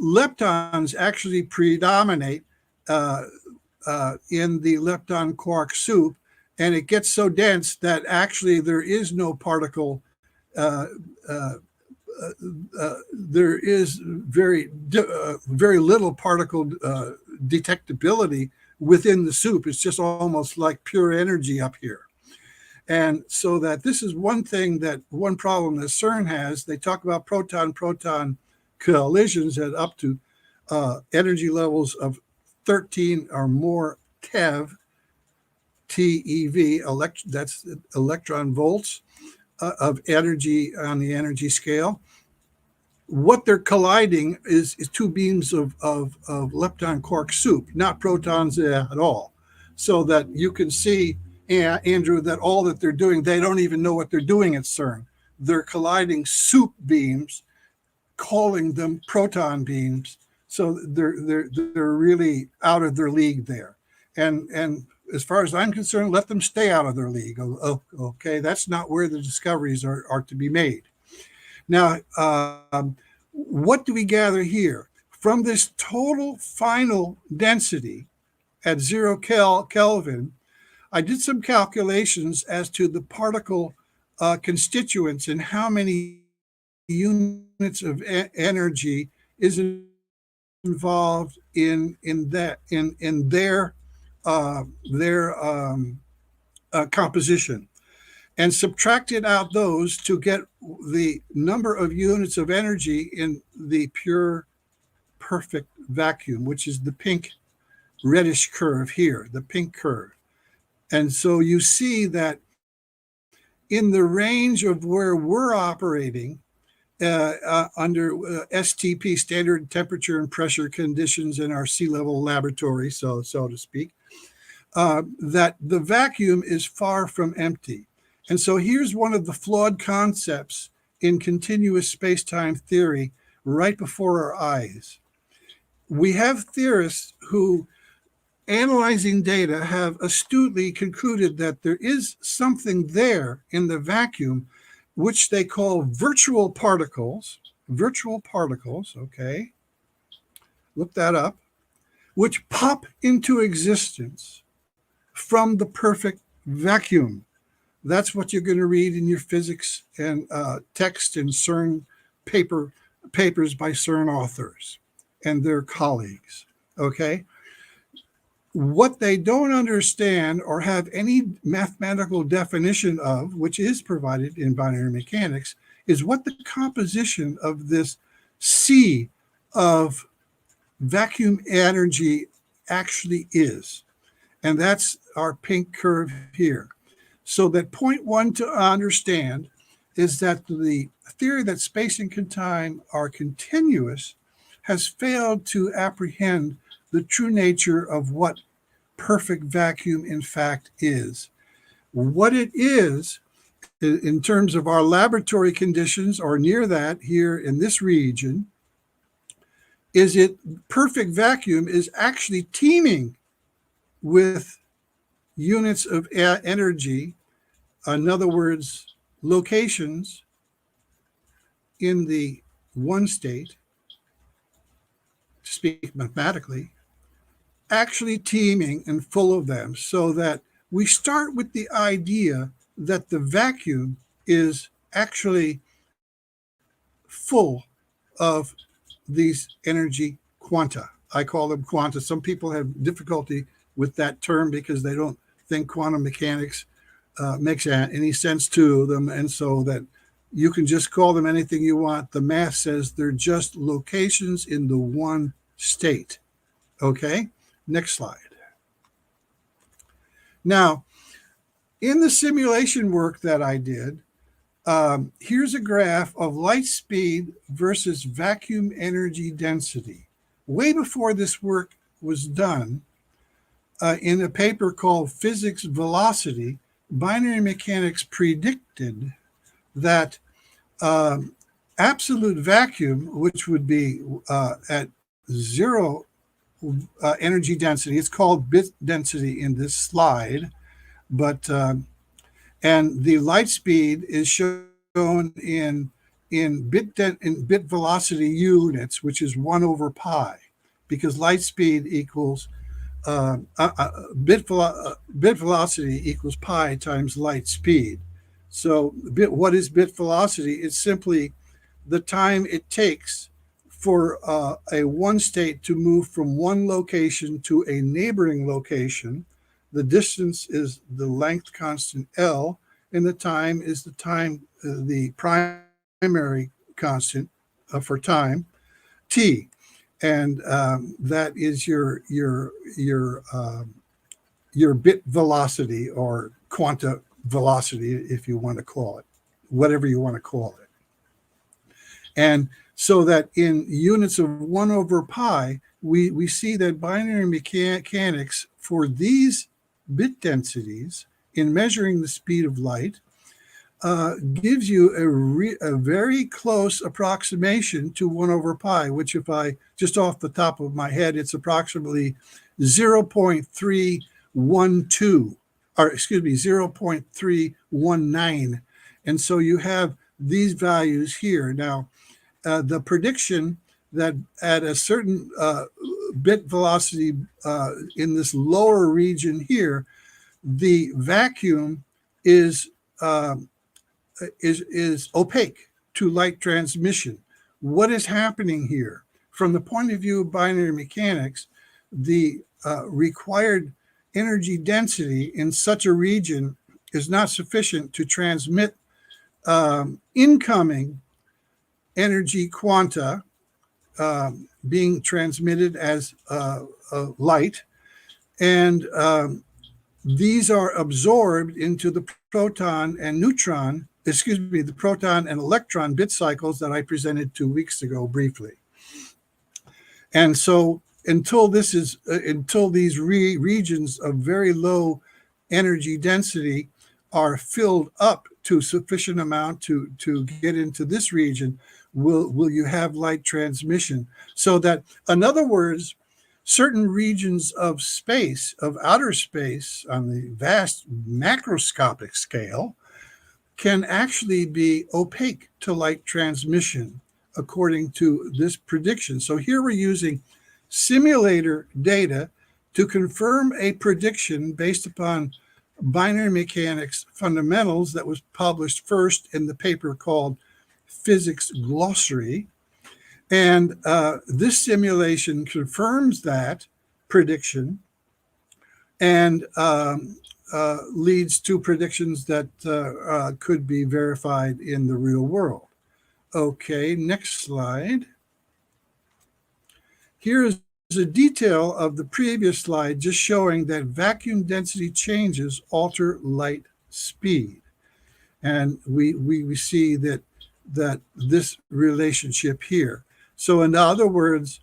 leptons actually predominate in the lepton quark soup, and it gets so dense that actually there is no particle. There is very little particle detectability within the soup. It's just almost like pure energy up here. And so that this is one problem that CERN has. They talk about proton-proton collisions at up to energy levels of 13 or more TeV, that's electron volts of energy on the energy scale. What they're colliding is two beams of lepton quark soup, not protons at all. So that you can see, Andrew, that all that they're doing, they don't even know what they're doing at CERN. They're colliding soup beams, calling them proton beams. So they're really out of their league there. And as far as I'm concerned, let them stay out of their league. Okay, that's not where the discoveries are to be made. Now, what do we gather here? From this total final density at 0 Kelvin, I did some calculations as to the particle constituents and how many units of energy is involved in their composition, and subtracted out those to get the number of units of energy in the pure perfect vacuum, which is the pink reddish curve here, the pink curve. And so you see that in the range of where we're operating under STP, standard temperature and pressure conditions in our sea level laboratory, so to speak, that the vacuum is far from empty. And so here's one of the flawed concepts in continuous space-time theory right before our eyes. We have theorists who, analyzing data, have astutely concluded that there is something there in the vacuum, which they call virtual particles, okay, look that up, which pop into existence from the perfect vacuum. That's what you're going to read in your physics and text and CERN papers by CERN authors and their colleagues, okay? What they don't understand or have any mathematical definition of, which is provided in binary mechanics, is what the composition of this sea of vacuum energy actually is. And that's our pink curve here. So that point one to understand is that the theory that space and time are continuous has failed to apprehend the true nature of what perfect vacuum in fact is. What it is, in terms of our laboratory conditions or near that here in this region, is it perfect vacuum is actually teeming with units of energy, in other words, locations in the one state, to speak mathematically, actually teeming and full of them, so that we start with the idea that the vacuum is actually full of these energy quanta. I call them quanta. Some people have difficulty with that term because they don't think quantum mechanics makes any sense to them, and so that you can just call them anything you want. The math says they're just locations in the one state. Okay, next slide. Now, in the simulation work that I did, here's a graph of light speed versus vacuum energy density. Way before this work was done, in a paper called Physics Velocity, binary mechanics predicted that absolute vacuum, which would be at zero energy density, it's called bit density in this slide, but and the light speed is shown in bit velocity units, which is 1 over pi, because light speed equals bit velocity equals pi times light speed. So what is bit velocity? It's simply the time it takes for a one state to move from one location to a neighboring location. The distance is the length constant L, and the time is the primary constant for time, T. And that is your your bit velocity or quanta velocity, if you want to call it, whatever you want to call it. And so that in units of 1 over pi, we see that binary mechanics for these bit densities in measuring the speed of light gives you a very close approximation to 1 over pi, which if I, just off the top of my head, it's approximately 0.312, or excuse me, 0.319. And so you have these values here. Now, the prediction that at a certain bit velocity in this lower region here, the vacuum is opaque to light transmission. What is happening here? From the point of view of binary mechanics, the required energy density in such a region is not sufficient to transmit incoming energy quanta being transmitted as light, and these are absorbed into the proton and neutron, the proton and electron bit cycles that I presented 2 weeks ago briefly. And so until these regions of very low energy density are filled up to sufficient amount to get into this region, will you have light transmission? So that, in other words, certain regions of space, of outer space on the vast macroscopic scale, can actually be opaque to light transmission according to this prediction. So here we're using simulator data to confirm a prediction based upon binary mechanics fundamentals that was published first in the paper called Physics Glossary. And this simulation confirms that prediction and leads to predictions that could be verified in the real world. Okay, next slide. Here is a detail of the previous slide just showing that vacuum density changes alter light speed. And we see that this relationship here. So in other words,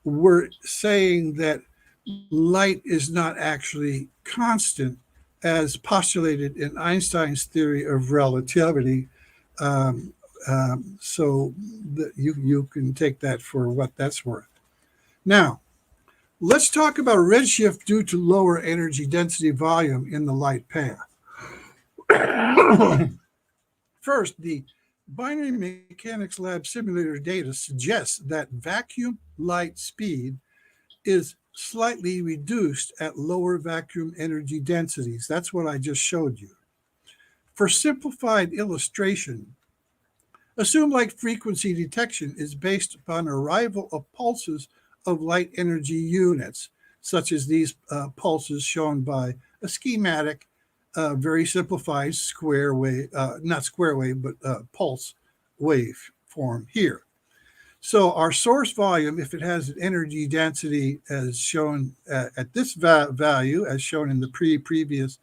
we're saying that light is not actually constant as postulated in Einstein's theory of relativity. So that you can take that for what that's worth. Now, let's talk about redshift due to lower energy density volume in the light path. First, the binary mechanics lab simulator data suggests that vacuum light speed is slightly reduced at lower vacuum energy densities. That's what I just showed you. For simplified illustration, assume light frequency detection is based upon arrival of pulses of light energy units, such as these pulses shown by a schematic, very simplified square wave, not square wave, but pulse wave form here. So our source volume, if it has an energy density as shown at this value, as shown in the previous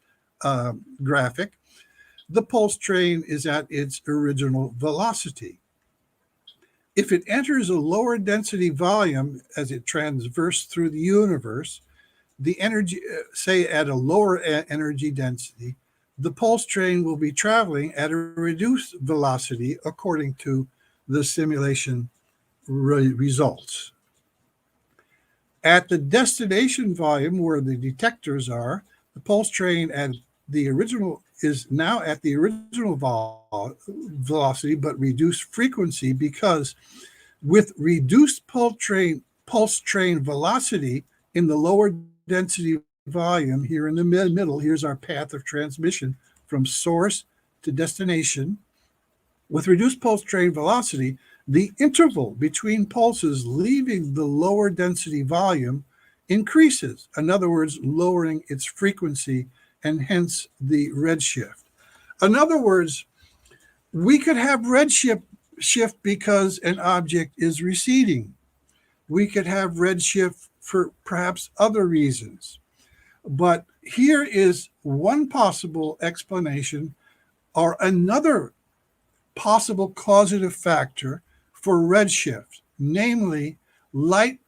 graphic, the pulse train is at its original velocity. If it enters a lower density volume as it transverses through the universe, the energy, say at a lower energy density, the pulse train will be traveling at a reduced velocity according to the simulation results. At the destination volume where the detectors are, the pulse train at the original is now at the original velocity, but reduced frequency, because with reduced pulse train velocity in the lower density volume here in the middle, here's our path of transmission from source to destination. With reduced pulse train velocity, the interval between pulses leaving the lower density volume increases, in other words, lowering its frequency and hence the redshift. In other words, we could have redshift because an object is receding. We could have redshift for perhaps other reasons. But here is one possible explanation or another possible causative factor for redshift, namely light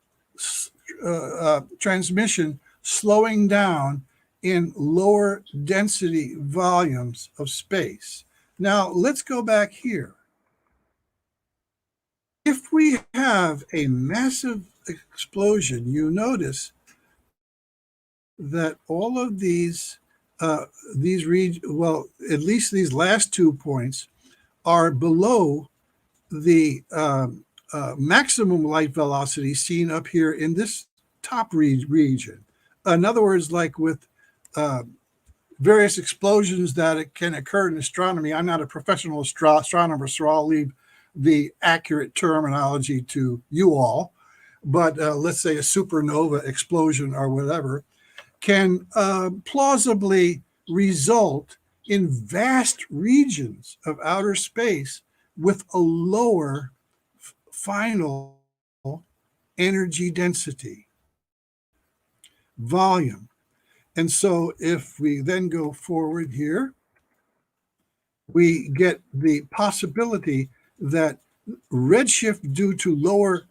transmission slowing down in lower density volumes of space. Now, let's go back here. If we have a massive explosion, you notice that all of these at least these last 2 points are below the maximum light velocity seen up here in this top region. In other words, like with various explosions that can occur in astronomy. I'm not a professional astronomer, so I'll leave the accurate terminology to you all. But let's say a supernova explosion or whatever can plausibly result in vast regions of outer space with a lower final energy density volume. And so if we then go forward here, we get the possibility that redshift due to lower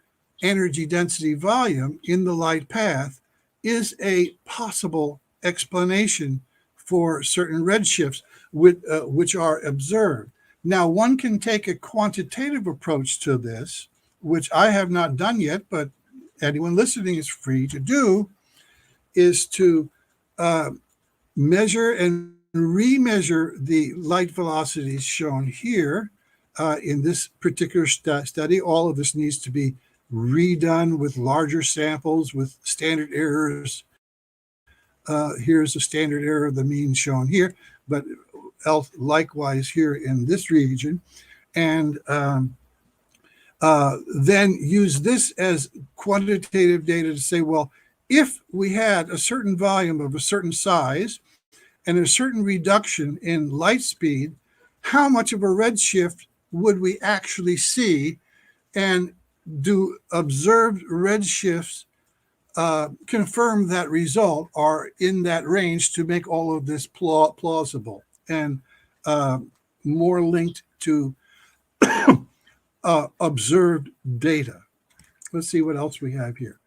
energy density volume in the light path is a possible explanation for certain redshifts which are observed. Now, one can take a quantitative approach to this, which I have not done yet, but anyone listening is free to do, is to measure and remeasure the light velocities shown here in this particular study. All of this needs to be redone with larger samples with standard errors. Here's the standard error of the mean shown here, but likewise here in this region. And then use this as quantitative data to say, well, if we had a certain volume of a certain size and a certain reduction in light speed, how much of a redshift would we actually see? And do observed redshifts confirm that result or in that range to make all of this plausible and more linked to observed data? Let's see what else we have here.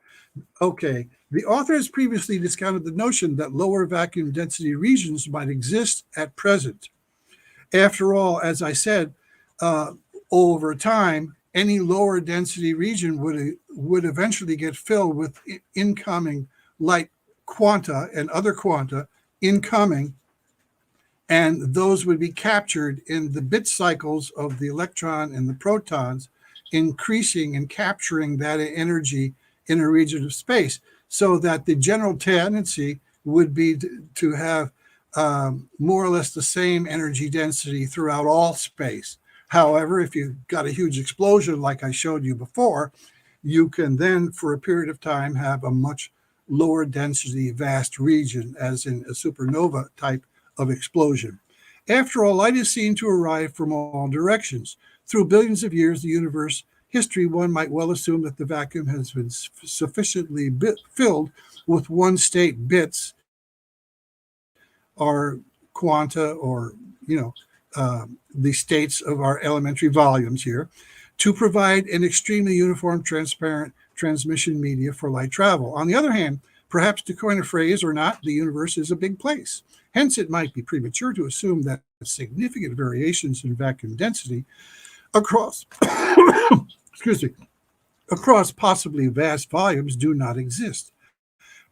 Okay, the author has previously discounted the notion that lower vacuum density regions might exist at present. After all, as I said, over time, any lower density region would eventually get filled with incoming light quanta and other quanta incoming, and those would be captured in the bit cycles of the electron and the protons, increasing and capturing that energy in a region of space, so that the general tendency would be to have more or less the same energy density throughout all space. However, if you've got a huge explosion like I showed you before, you can then, for a period of time, have a much lower density vast region, as in a supernova type of explosion. After all, light is seen to arrive from all directions. Through billions of years, the universe history, one might well assume that the vacuum has been sufficiently filled with one state bits or quanta, or the states of our elementary volumes here, to provide an extremely uniform, transparent transmission media for light travel. On the other hand, perhaps to coin a phrase or not, the universe is a big place. Hence, it might be premature to assume that significant variations in vacuum density across across possibly vast volumes do not exist.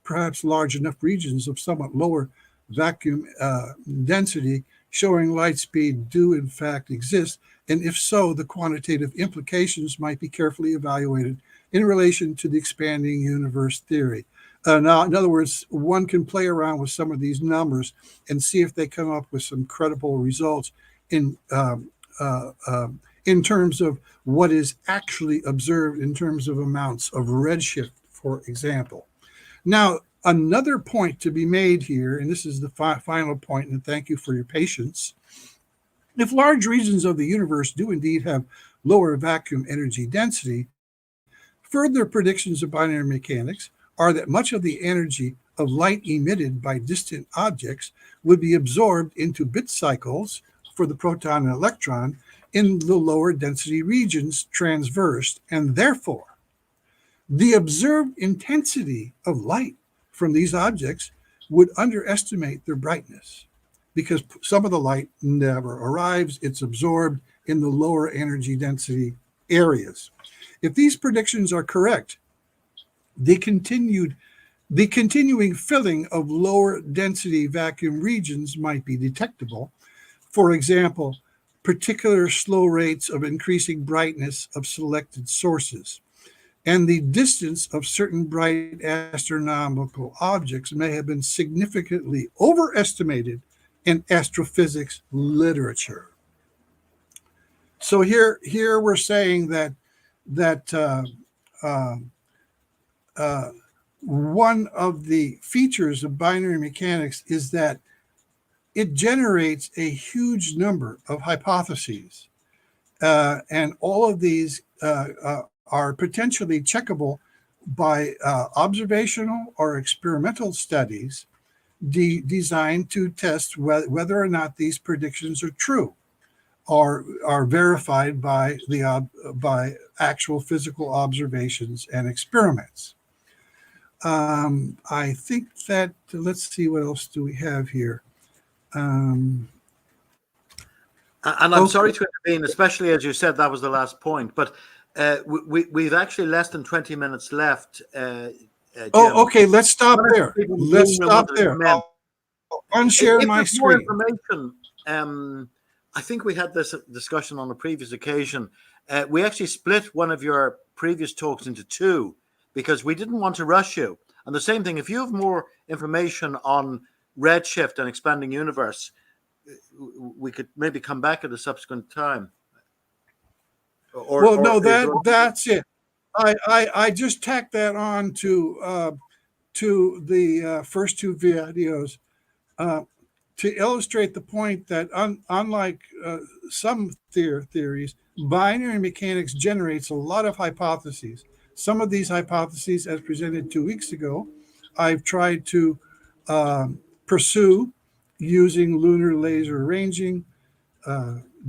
Perhaps large enough regions of somewhat lower vacuum density showing light speed do in fact exist, and if so, the quantitative implications might be carefully evaluated in relation to the expanding universe theory. Now, in other words, one can play around with some of these numbers and see if they come up with some credible results in terms of what is actually observed in terms of amounts of redshift, for example. Now, another point to be made here, and this is the final point, and thank you for your patience. If large regions of the universe do indeed have lower vacuum energy density, further predictions of binary mechanics are that much of the energy of light emitted by distant objects would be absorbed into bit cycles for the proton and electron in the lower density regions transversed, and therefore the observed intensity of light from these objects would underestimate their brightness because some of the light never arrives. It's absorbed in the lower energy density areas. If these predictions are correct, the continuing filling of lower density vacuum regions might be detectable. For example, particular slow rates of increasing brightness of selected sources, and the distance of certain bright astronomical objects may have been significantly overestimated in astrophysics literature. So here we're saying that one of the features of binary mechanics is that it generates a huge number of hypotheses, and all of these are potentially checkable by observational or experimental studies designed to test whether or not these predictions are true or are verified by actual physical observations and experiments. I think that, let's see, what else do we have here? And I'm sorry to intervene, especially as you said that was the last point, but we've actually less than 20 minutes left. Jim. Okay, let's stop there. Let's stop there. I'll unshare my screen. More information, I think we had this discussion on a previous occasion. We actually split one of your previous talks into two because we didn't want to rush you. And the same thing, if you have more information on redshift and expanding universe, we could maybe come back at a subsequent time. That's it. I just tacked that on to the first two videos to illustrate the point that unlike some theories, binary mechanics generates a lot of hypotheses. Some of these hypotheses, as presented 2 weeks ago, I've tried to pursue using lunar laser ranging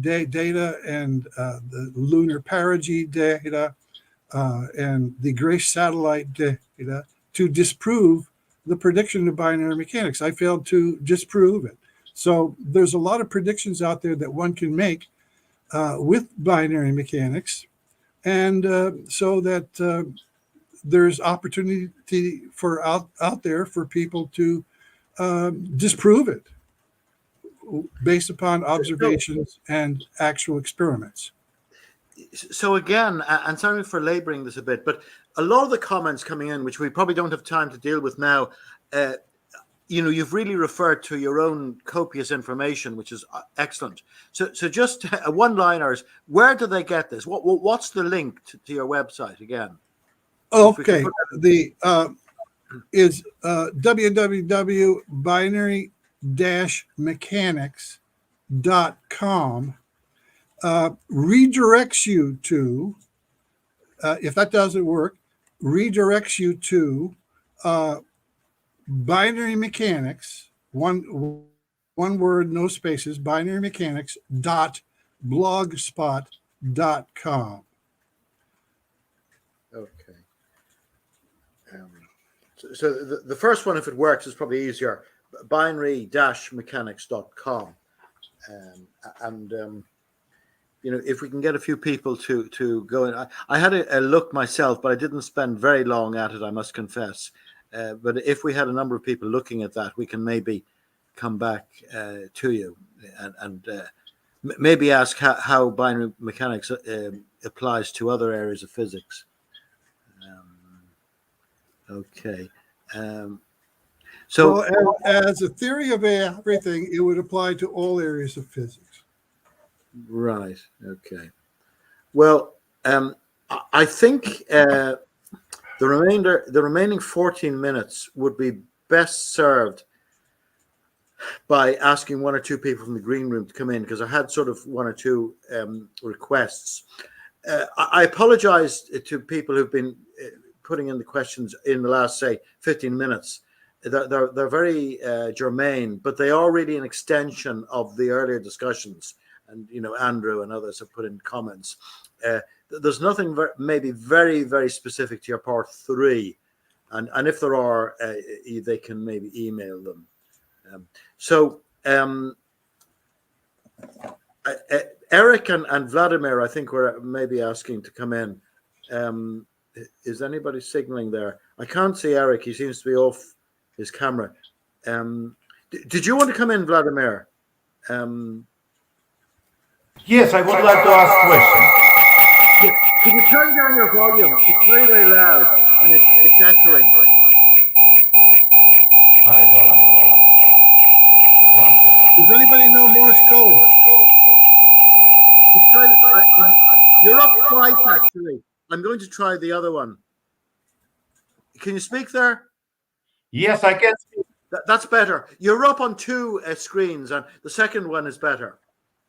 data and the lunar perigee data and the Grace satellite data to disprove the prediction of binary mechanics. I failed to disprove it. So there's a lot of predictions out there that one can make with binary mechanics, and so that there's opportunity for out there for people to disprove it based upon observations and actual experiments. So again, and sorry for laboring this a bit, but a lot of the comments coming in, which we probably don't have time to deal with now, you've really referred to your own copious information, which is excellent. So just one-liners, where do they get this? What's the link to your website again? Okay, the is www.binary-mechanics.com redirects you to, if that doesn't work, redirects you to binary mechanics, one word, no spaces, binary mechanics.blogspot.com. Okay. So the first one, if it works, is probably easier. Binary-mechanics.com. If we can get a few people to go in. I had a look myself, but I didn't spend very long at it, I must confess. But if we had a number of people looking at that, we can maybe come back to you and maybe ask how binary mechanics applies to other areas of physics. Okay. So as a theory of everything, it would apply to all areas of physics. Right. Okay. Well, I think the remaining 14 minutes would be best served by asking one or two people from the green room to come in, because I had sort of one or two requests. I apologize to people who've been putting in the questions in the last, say, 15 minutes. they're very germane, but they are really an extension of the earlier discussions. And Andrew and others have put in comments. There's nothing maybe very, very specific to your part 3, and if there are, they can maybe email them. Eric and Vladimir, I think, were maybe asking to come in. Is anybody signaling there? I can't see Eric. He seems to be off his camera. Did you want to come in, Vladimir? Yes, I would like to ask questions. Can you turn down your volume? It's very, very loud, and it's echoing. I don't know. One second. Does anybody know Morse code? You're up twice, actually. I'm going to try the other one. Can you speak there? Yes, I can speak. That's better. You're up on 2 screens, and the second one is better.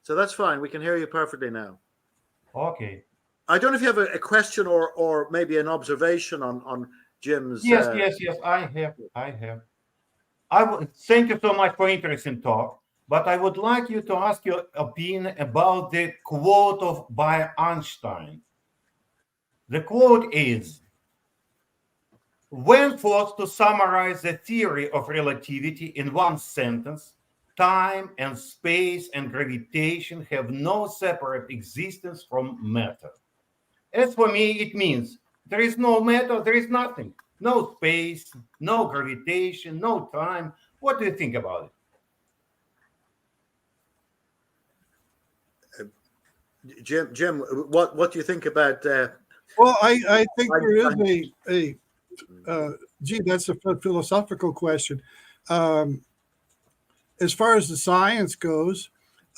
So that's fine. We can hear you perfectly now. Okay. I don't know if you have a question or maybe an observation on Jim's. Yes, I have. Thank you so much for interesting talk. But I would like you to ask your opinion about the quote by Einstein. The quote is, when forced to summarize the theory of relativity in one sentence, time and space and gravitation have no separate existence from matter. As for me, it means there is no matter, there is nothing. No space, no gravitation, no time. What do you think about it? Jim, what do you think about? Well, I think there is that's a philosophical question. As far as the science goes,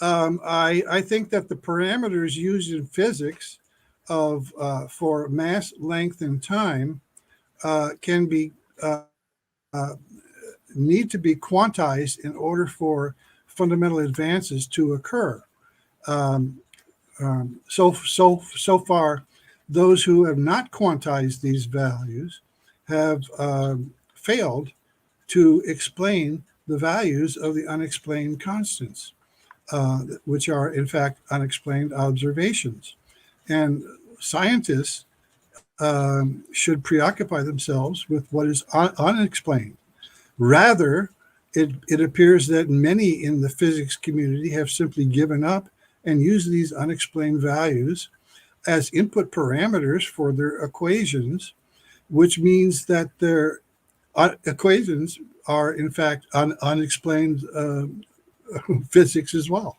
I think that the parameters used in physics for mass, length, and time can be need to be quantized in order for fundamental advances to occur. So far, those who have not quantized these values have failed to explain the values of the unexplained constants, which are in fact unexplained observations. And scientists should preoccupy themselves with what is unexplained. Rather, it appears that many in the physics community have simply given up and used these unexplained values as input parameters for their equations, which means that their equations are in fact unexplained physics as well.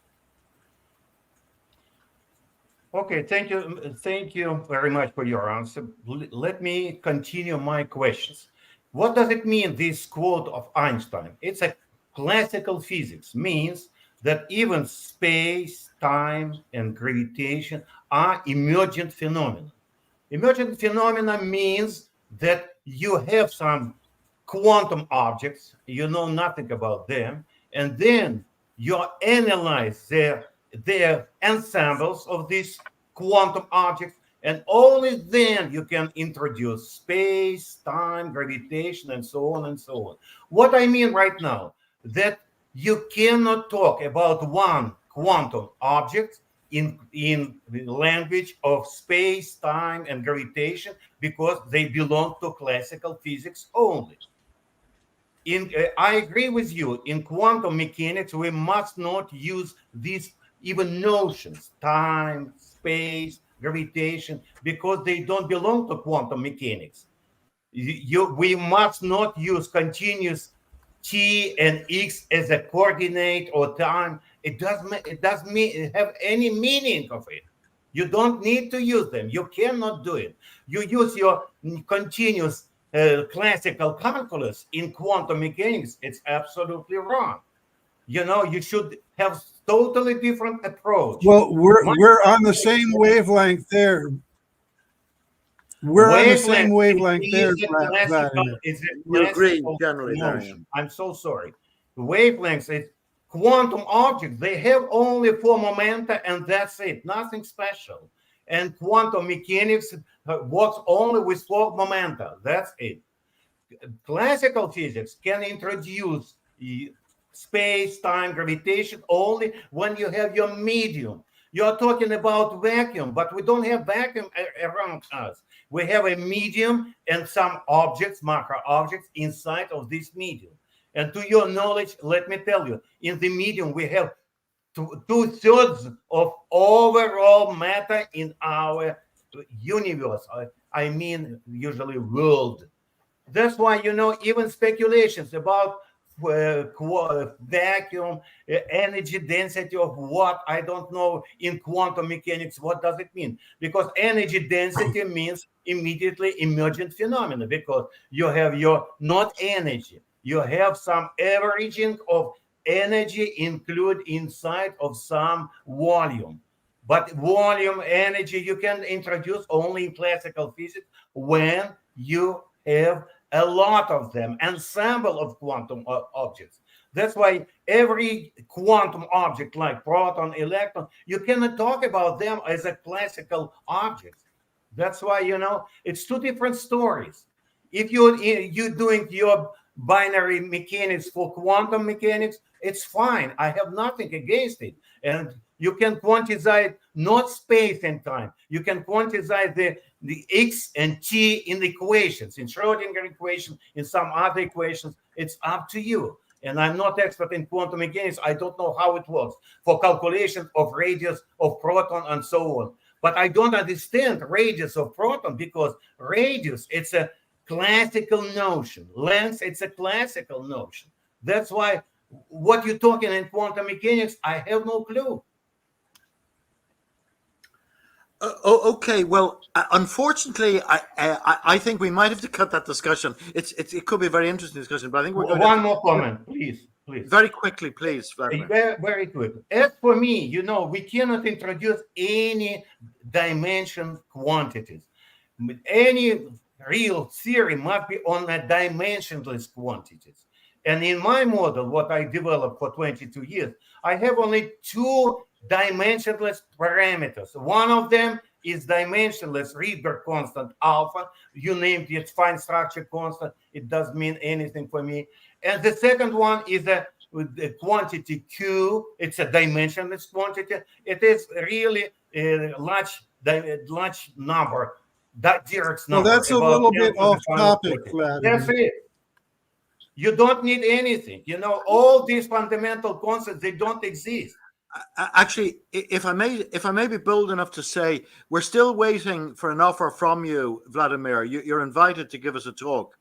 Okay, thank you very much for your answer. Let me continue my questions. What does it mean, this quote of Einstein? It's a classical physics, means that even space, time, and gravitation are emergent phenomena. Emergent phenomena means that you have some quantum objects, you know nothing about them, and then you analyze their ensembles of these quantum objects, and only then you can introduce space, time, gravitation, and so on and so on. What I mean right now, that you cannot talk about one quantum object in the language of space, time, and gravitation because they belong to classical physics only. I agree with you. In quantum mechanics, we must not use these even notions, time, space, gravitation, because they don't belong to quantum mechanics. We must not use continuous t and x as a coordinate or time. It doesn't have any meaning of it. You don't need to use them. You cannot do it. You use your continuous classical calculus in quantum mechanics. It's absolutely wrong. You should have totally different approach. Well, we're on the same wavelength there. We're on the same wavelength there. We agree generally. I'm so sorry. Wavelengths is quantum objects. They have only 4 momenta, and that's it. Nothing special. And quantum mechanics works only with 4 momenta. That's it. Classical physics can introduce space, time, gravitation only when you have your medium. You're talking about vacuum, but we don't have vacuum around us. We have a medium and some objects, macro objects, inside of this medium. And to your knowledge, let me tell you, in the medium, we have two-thirds of overall matter in our universe. I mean, usually world. That's why, even speculations about vacuum, energy density of what, I don't know in quantum mechanics, what does it mean? Because energy density means immediately emergent phenomena, because you have your not energy, you have some averaging of energy include inside of some volume. But volume energy you can introduce only in classical physics when you have a lot of them, ensemble of quantum objects. That's why every quantum object like proton, electron, you cannot talk about them as a classical object. That's why, it's two different stories. If you're doing your binary mechanics for quantum mechanics, it's fine. I have nothing against it. And you can quantize not space and time. You can quantize the x and t in the equations, in Schrodinger equation, in some other equations. It's up to you. And I'm not expert in quantum mechanics. I don't know how it works for calculation of radius of proton and so on. But I don't understand radius of proton, because radius, it's a classical notion. Length, it's a classical notion. That's why what you're talking in quantum mechanics, I have no clue. Okay. Well, unfortunately, I think we might have to cut that discussion. It could be a very interesting discussion, but I think we're going One more comment, please. Very quickly, please, Vladimir. Very quick. As for me, we cannot introduce any dimension quantities. Any real theory must be on a dimensionless quantities. And in my model, what I developed for 22 years, I have only two dimensionless parameters. One of them is dimensionless Rydberg constant alpha. You named it fine structure constant. It doesn't mean anything for me. And the second one is a quantity Q. It's a dimensionless quantity. It is really a large number. That Dirac's number. Well, that's a little bit off topic, Vladimir. That's it. You don't need anything. All these fundamental concepts, they don't exist. Actually, if I may be bold enough to say, we're still waiting for an offer from you, Vladimir. You're invited to give us a talk.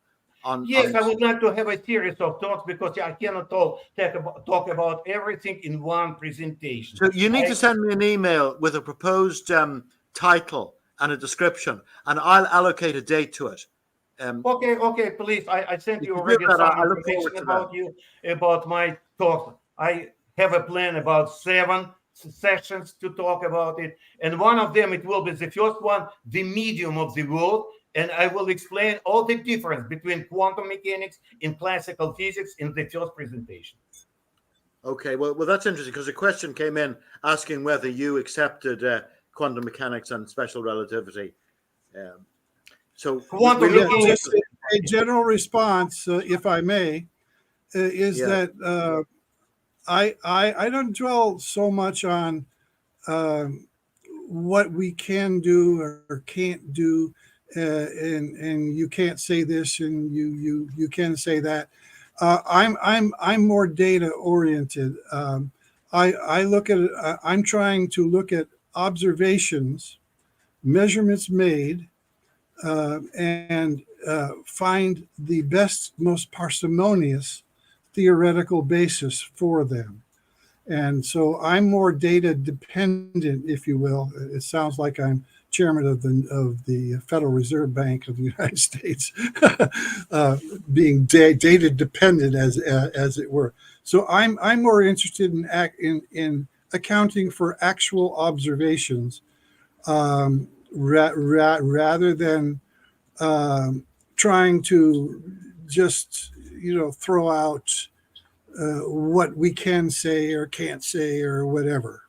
Yes, I would like to have a series of talks, because I cannot talk about everything in one presentation. So you need to send me an email with a proposed title and a description, and I'll allocate a date to it. Okay, please. I sent you already some information about my talk. I have a plan about 7 sessions to talk about it. And one of them, it will be the first one, the medium of the world. And I will explain all the difference between quantum mechanics and classical physics in the first presentation. Okay, well, that's interesting, because a question came in asking whether you accepted quantum mechanics and special relativity. So quantum mechanics. A general response, if I may, is that I don't dwell so much on what we can do or can't do, and you can't say this and you can say that. I'm more data oriented. I look at I'm trying to look at observations, measurements made, and find the best, most parsimonious theoretical basis for them. And so I'm more data dependent, if you will. It sounds like I'm chairman of the Federal Reserve Bank of the United States, being data dependent, as it were. So I'm more interested in accounting for actual observations, rather than trying to just throw out what we can say or can't say or whatever.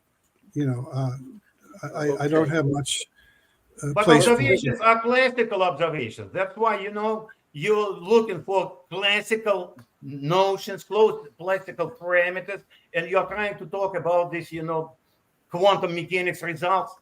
I don't have much. But observations are classical observations. That's why You're looking for classical notions, classical parameters, and you're trying to talk about this, quantum mechanics results.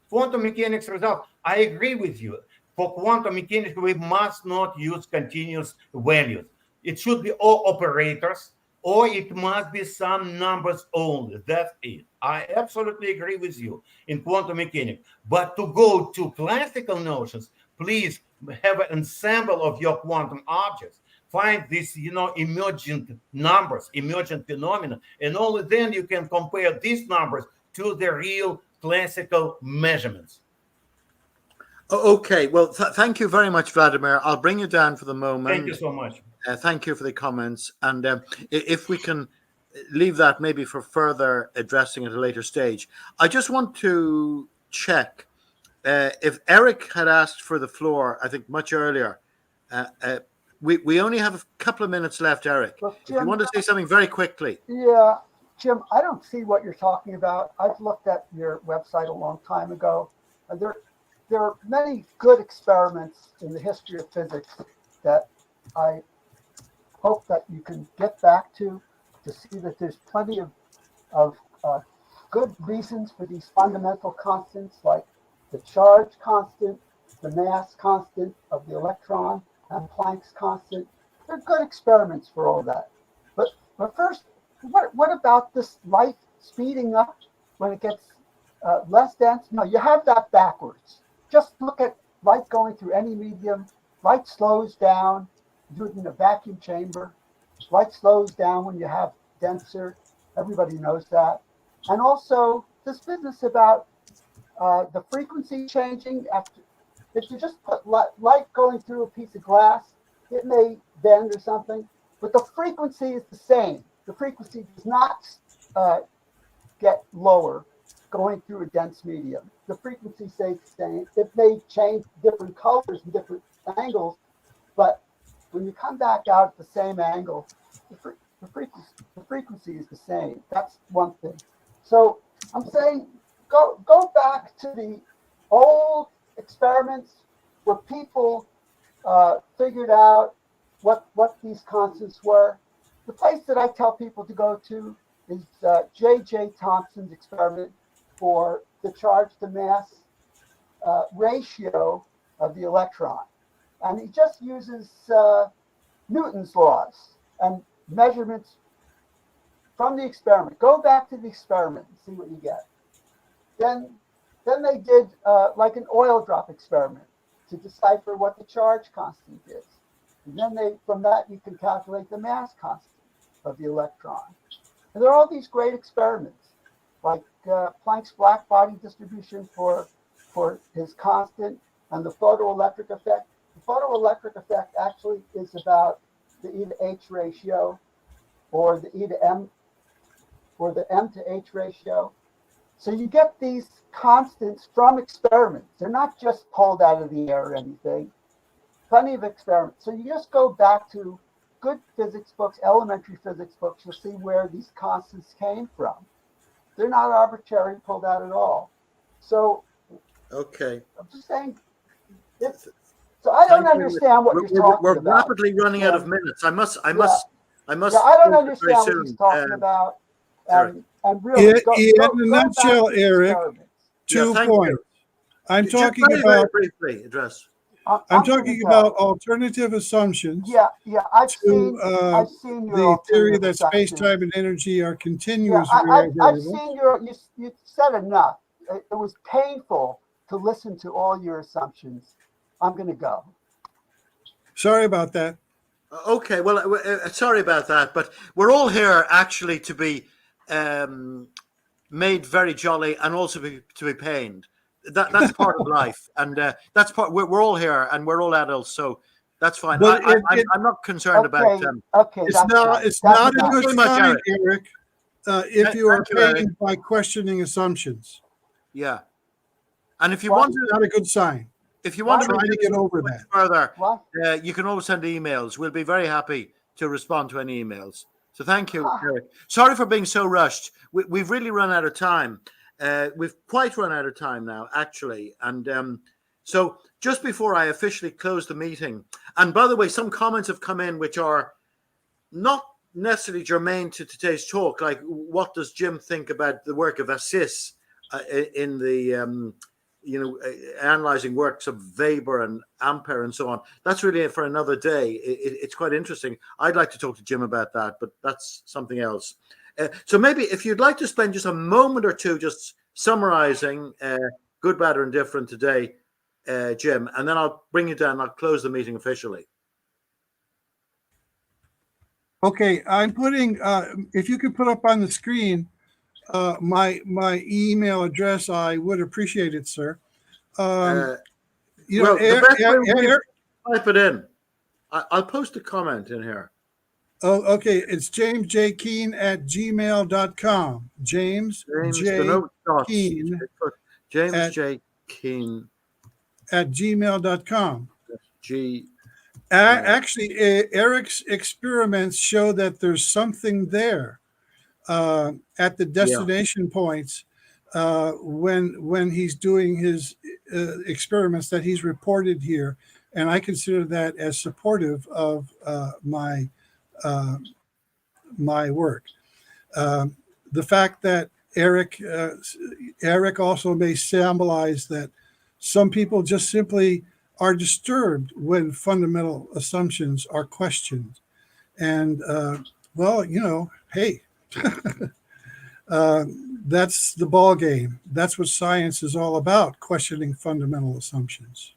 Quantum mechanics results, I agree with you. For quantum mechanics, we must not use continuous values. It should be all operators, or it must be some numbers only. That's it. I absolutely agree with you in quantum mechanics. But to go to classical notions, please have an ensemble of your quantum objects. Find these, emergent numbers, emergent phenomena, and only then you can compare these numbers to the real classical measurements. Okay, well, thank you very much, Vladimir. I'll bring you down for the moment. Thank you so much. Thank you for the comments. And if we can leave that maybe for further addressing at a later stage. I just want to check if Eric had asked for the floor, I think much earlier. We only have a couple of minutes left, Eric. Look, Jim, if you want to say something very quickly. Yeah, Jim, I don't see what you're talking about. I've looked at your website a long time ago. There are many good experiments in the history of physics that I hope that you can get back to see that there's plenty of good reasons for these fundamental constants, like the charge constant, the mass constant of the electron, and Planck's constant. They're good experiments for all that. But first, what about this light speeding up when it gets less dense? No, you have that backwards. Just look at light going through any medium. Light slows down. Do it in a vacuum chamber. Light slows down when you have denser. Everybody knows that. And also this business about the frequency changing. If you just put light going through a piece of glass, it may bend or something, but the frequency is the same. The frequency does not get lower going through a dense medium. The frequency stays the same. It may change different colors and different angles, but when you come back out at the same angle, the frequency is the same. That's one thing. So I'm saying go back to the old experiments where people figured out what these constants were. The place that I tell people to go to is J.J. Thomson's experiment for the charge to mass ratio of the electron. And he just uses Newton's laws and measurements from the experiment. Go back to the experiment and see what you get. Then they did like an oil drop experiment to decipher what the charge constant is. And then from that you can calculate the mass constant of the electron. And there are all these great experiments, like Planck's black body distribution for his constant and the photoelectric effect. The photoelectric effect actually is about the E to H ratio, or the E to M, or the M to H ratio. So you get these constants from experiments. They're not just pulled out of the air or anything. Plenty of experiments. So you just go back to good physics books, elementary physics books, you'll see where these constants came from. They're not arbitrary, pulled out at all. So, okay, I'm just saying. So I don't understand what you're talking we're about. We're rapidly running out of minutes. I must. Yeah, I don't understand what he's talking about. And really, in a nutshell, Eric, 2 points. I'm talking about briefly address. I'm talking about alternative assumptions. Yeah, I've seen the theory that space-time and energy are continuous. I've seen you said enough. It was painful to listen to all your assumptions. I'm going to go. Sorry about that. Okay, well, sorry about that, but we're all here actually to be made very jolly and also to be pained. That's part of life, and that's part. We're all here, and we're all adults, so that's fine. I'm not concerned about. Okay, it's not a good sign, Eric. If you are pained by questioning assumptions. Yeah, and if you want to, not a good sign. If you want to get over that further, you can always send emails. We'll be very happy to respond to any emails. So thank you, Eric. Sorry for being so rushed. We've really run out of time. We've quite run out of time now, actually. And So just before I officially close the meeting, and by the way, some comments have come in which are not necessarily germane to today's talk, like what does Jim think about the work of Assis in the analyzing works of Weber and Ampere and so on. That's really for another day. It's quite interesting. I'd like to talk to Jim about that, but that's something else. So maybe if you'd like to spend just a moment or two just summarizing good, bad, or indifferent today, Jim, and then I'll bring you down and I'll close the meeting officially. Okay, I'm putting, if you could put up on the screen my email address, I would appreciate it, sir. The best way would be to type it in. I'll post a comment in here. Oh, okay. It's jamesjkeene@gmail.com. James J. Keene. James J. Keene @gmail.com. G. Actually, Eric's experiments show that there's something there at the destination points when he's doing his experiments that he's reported here, and I consider that as supportive of my work. The fact that Eric also may symbolize that some people just simply are disturbed when fundamental assumptions are questioned. And, hey, that's the ball game. That's what science is all about, questioning fundamental assumptions.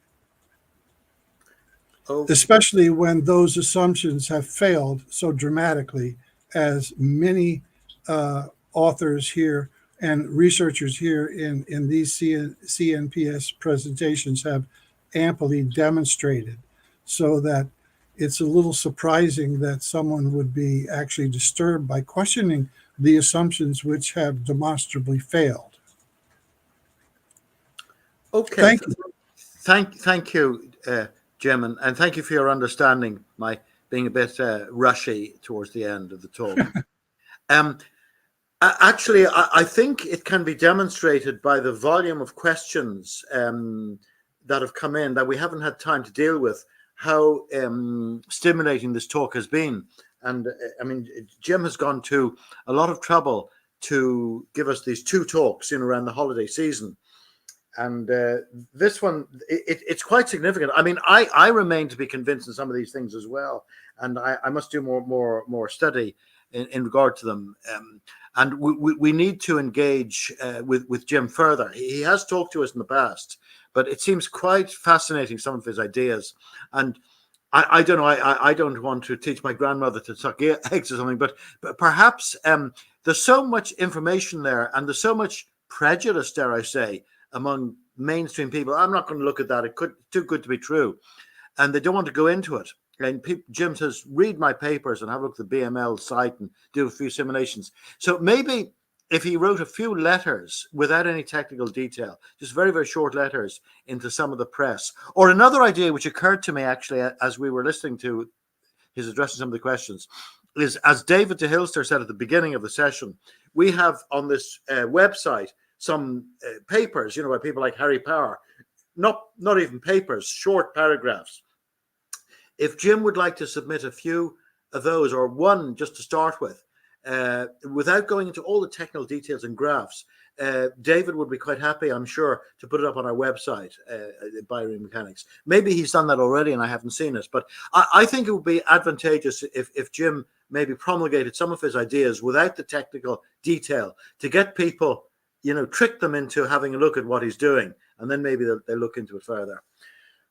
Especially when those assumptions have failed so dramatically, as many authors here and researchers here in these CNPS presentations have amply demonstrated, so that it's a little surprising that someone would be actually disturbed by questioning the assumptions which have demonstrably failed. Okay. Thank you, Jim, and thank you for your understanding my being a bit rushy towards the end of the talk. Actually, I think it can be demonstrated by the volume of questions that have come in that we haven't had time to deal with, how stimulating this talk has been. And I mean, Jim has gone to a lot of trouble to give us these two talks in around the holiday season. And this one, it's quite significant. I mean, I remain to be convinced in some of these things as well. And I must do more study in regard to them. And we need to engage with Jim further. He has talked to us in the past, but it seems quite fascinating, some of his ideas. And I don't know, I don't want to teach my grandmother to suck eggs or something, but perhaps there's so much information there, and there's so much prejudice, dare I say, among mainstream people. I'm not going to look at that. It could too good to be true. And they don't want to go into it. And Jim says, read my papers and have a look at the BML site and do a few simulations. So maybe if he wrote a few letters without any technical detail, just very, very short letters into some of the press. Or another idea which occurred to me actually as we were listening to his addressing some of the questions is, as David de Hilster said at the beginning of the session, we have on this website some papers, by people like Harry Power, not even papers, short paragraphs. If Jim would like to submit a few of those, or one just to start with, without going into all the technical details and graphs, David would be quite happy, I'm sure, to put it up on our website, Bioring Mechanics. Maybe he's done that already and I haven't seen it, but I think it would be advantageous if Jim maybe promulgated some of his ideas without the technical detail to get people, trick them into having a look at what he's doing, and then maybe they'll look into it further.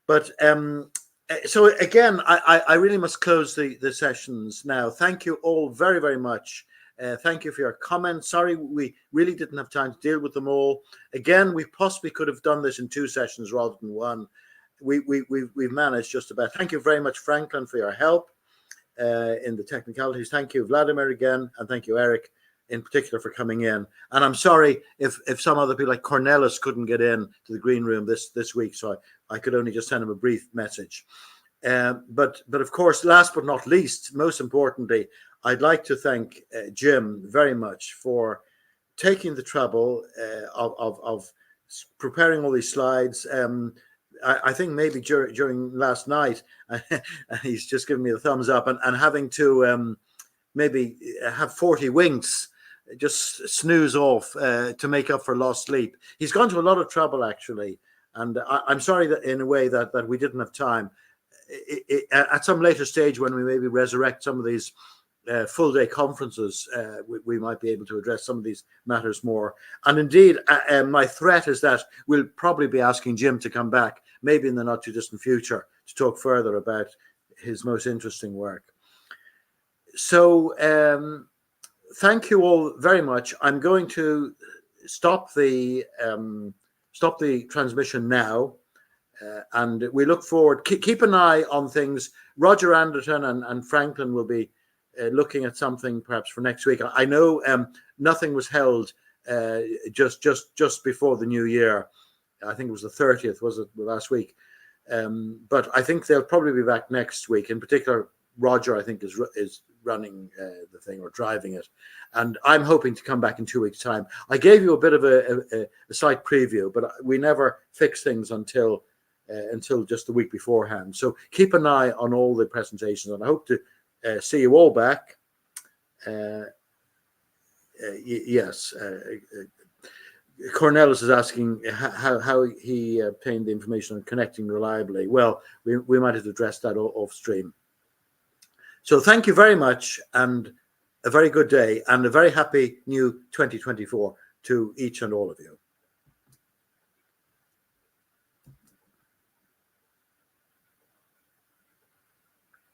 But so again, I really must close the sessions now. Thank you all very, very much. Thank you for your comments. Sorry, we really didn't have time to deal with them all. Again, we possibly could have done this in 2 sessions rather than 1. We've managed just about. Thank you very much, Franklin, for your help in the technicalities. Thank you, Vladimir, again, and thank you, Eric, in particular, for coming in. And I'm sorry if some other people like Cornelis couldn't get in to the green room this week, so I could only just send him a brief message. But of course, last but not least, most importantly, I'd like to thank Jim very much for taking the trouble of preparing all these slides, I think maybe during last night, he's just giving me the thumbs up, and having to maybe have 40 winks, just snooze off to make up for lost sleep. He's gone to a lot of trouble, actually, and I'm sorry that in a way that we didn't have time. At some later stage, when we maybe resurrect some of these full day conferences, we might be able to address some of these matters more. And indeed, my threat is that we'll probably be asking Jim to come back, maybe in the not too distant future, to talk further about his most interesting work. So thank you all very much. I'm going to stop the transmission now. And we look forward, keep an eye on things. Roger Anderton and Franklin will be looking at something perhaps for next week. I know nothing was held just before the new year. I think it was the 30th, was it, last week? But I think they'll probably be back next week. In particular, Roger, I think, is running the thing or driving it. And I'm hoping to come back in 2 weeks' time. I gave you a bit of a slight preview, but we never fix things until just the week beforehand. So keep an eye on all the presentations, and I hope to see you all back. Yes. Cornelis is asking how he obtained the information on connecting reliably. Well, we might have addressed that off stream. So thank you very much, and a very good day, and a very happy new 2024 to each and all of you.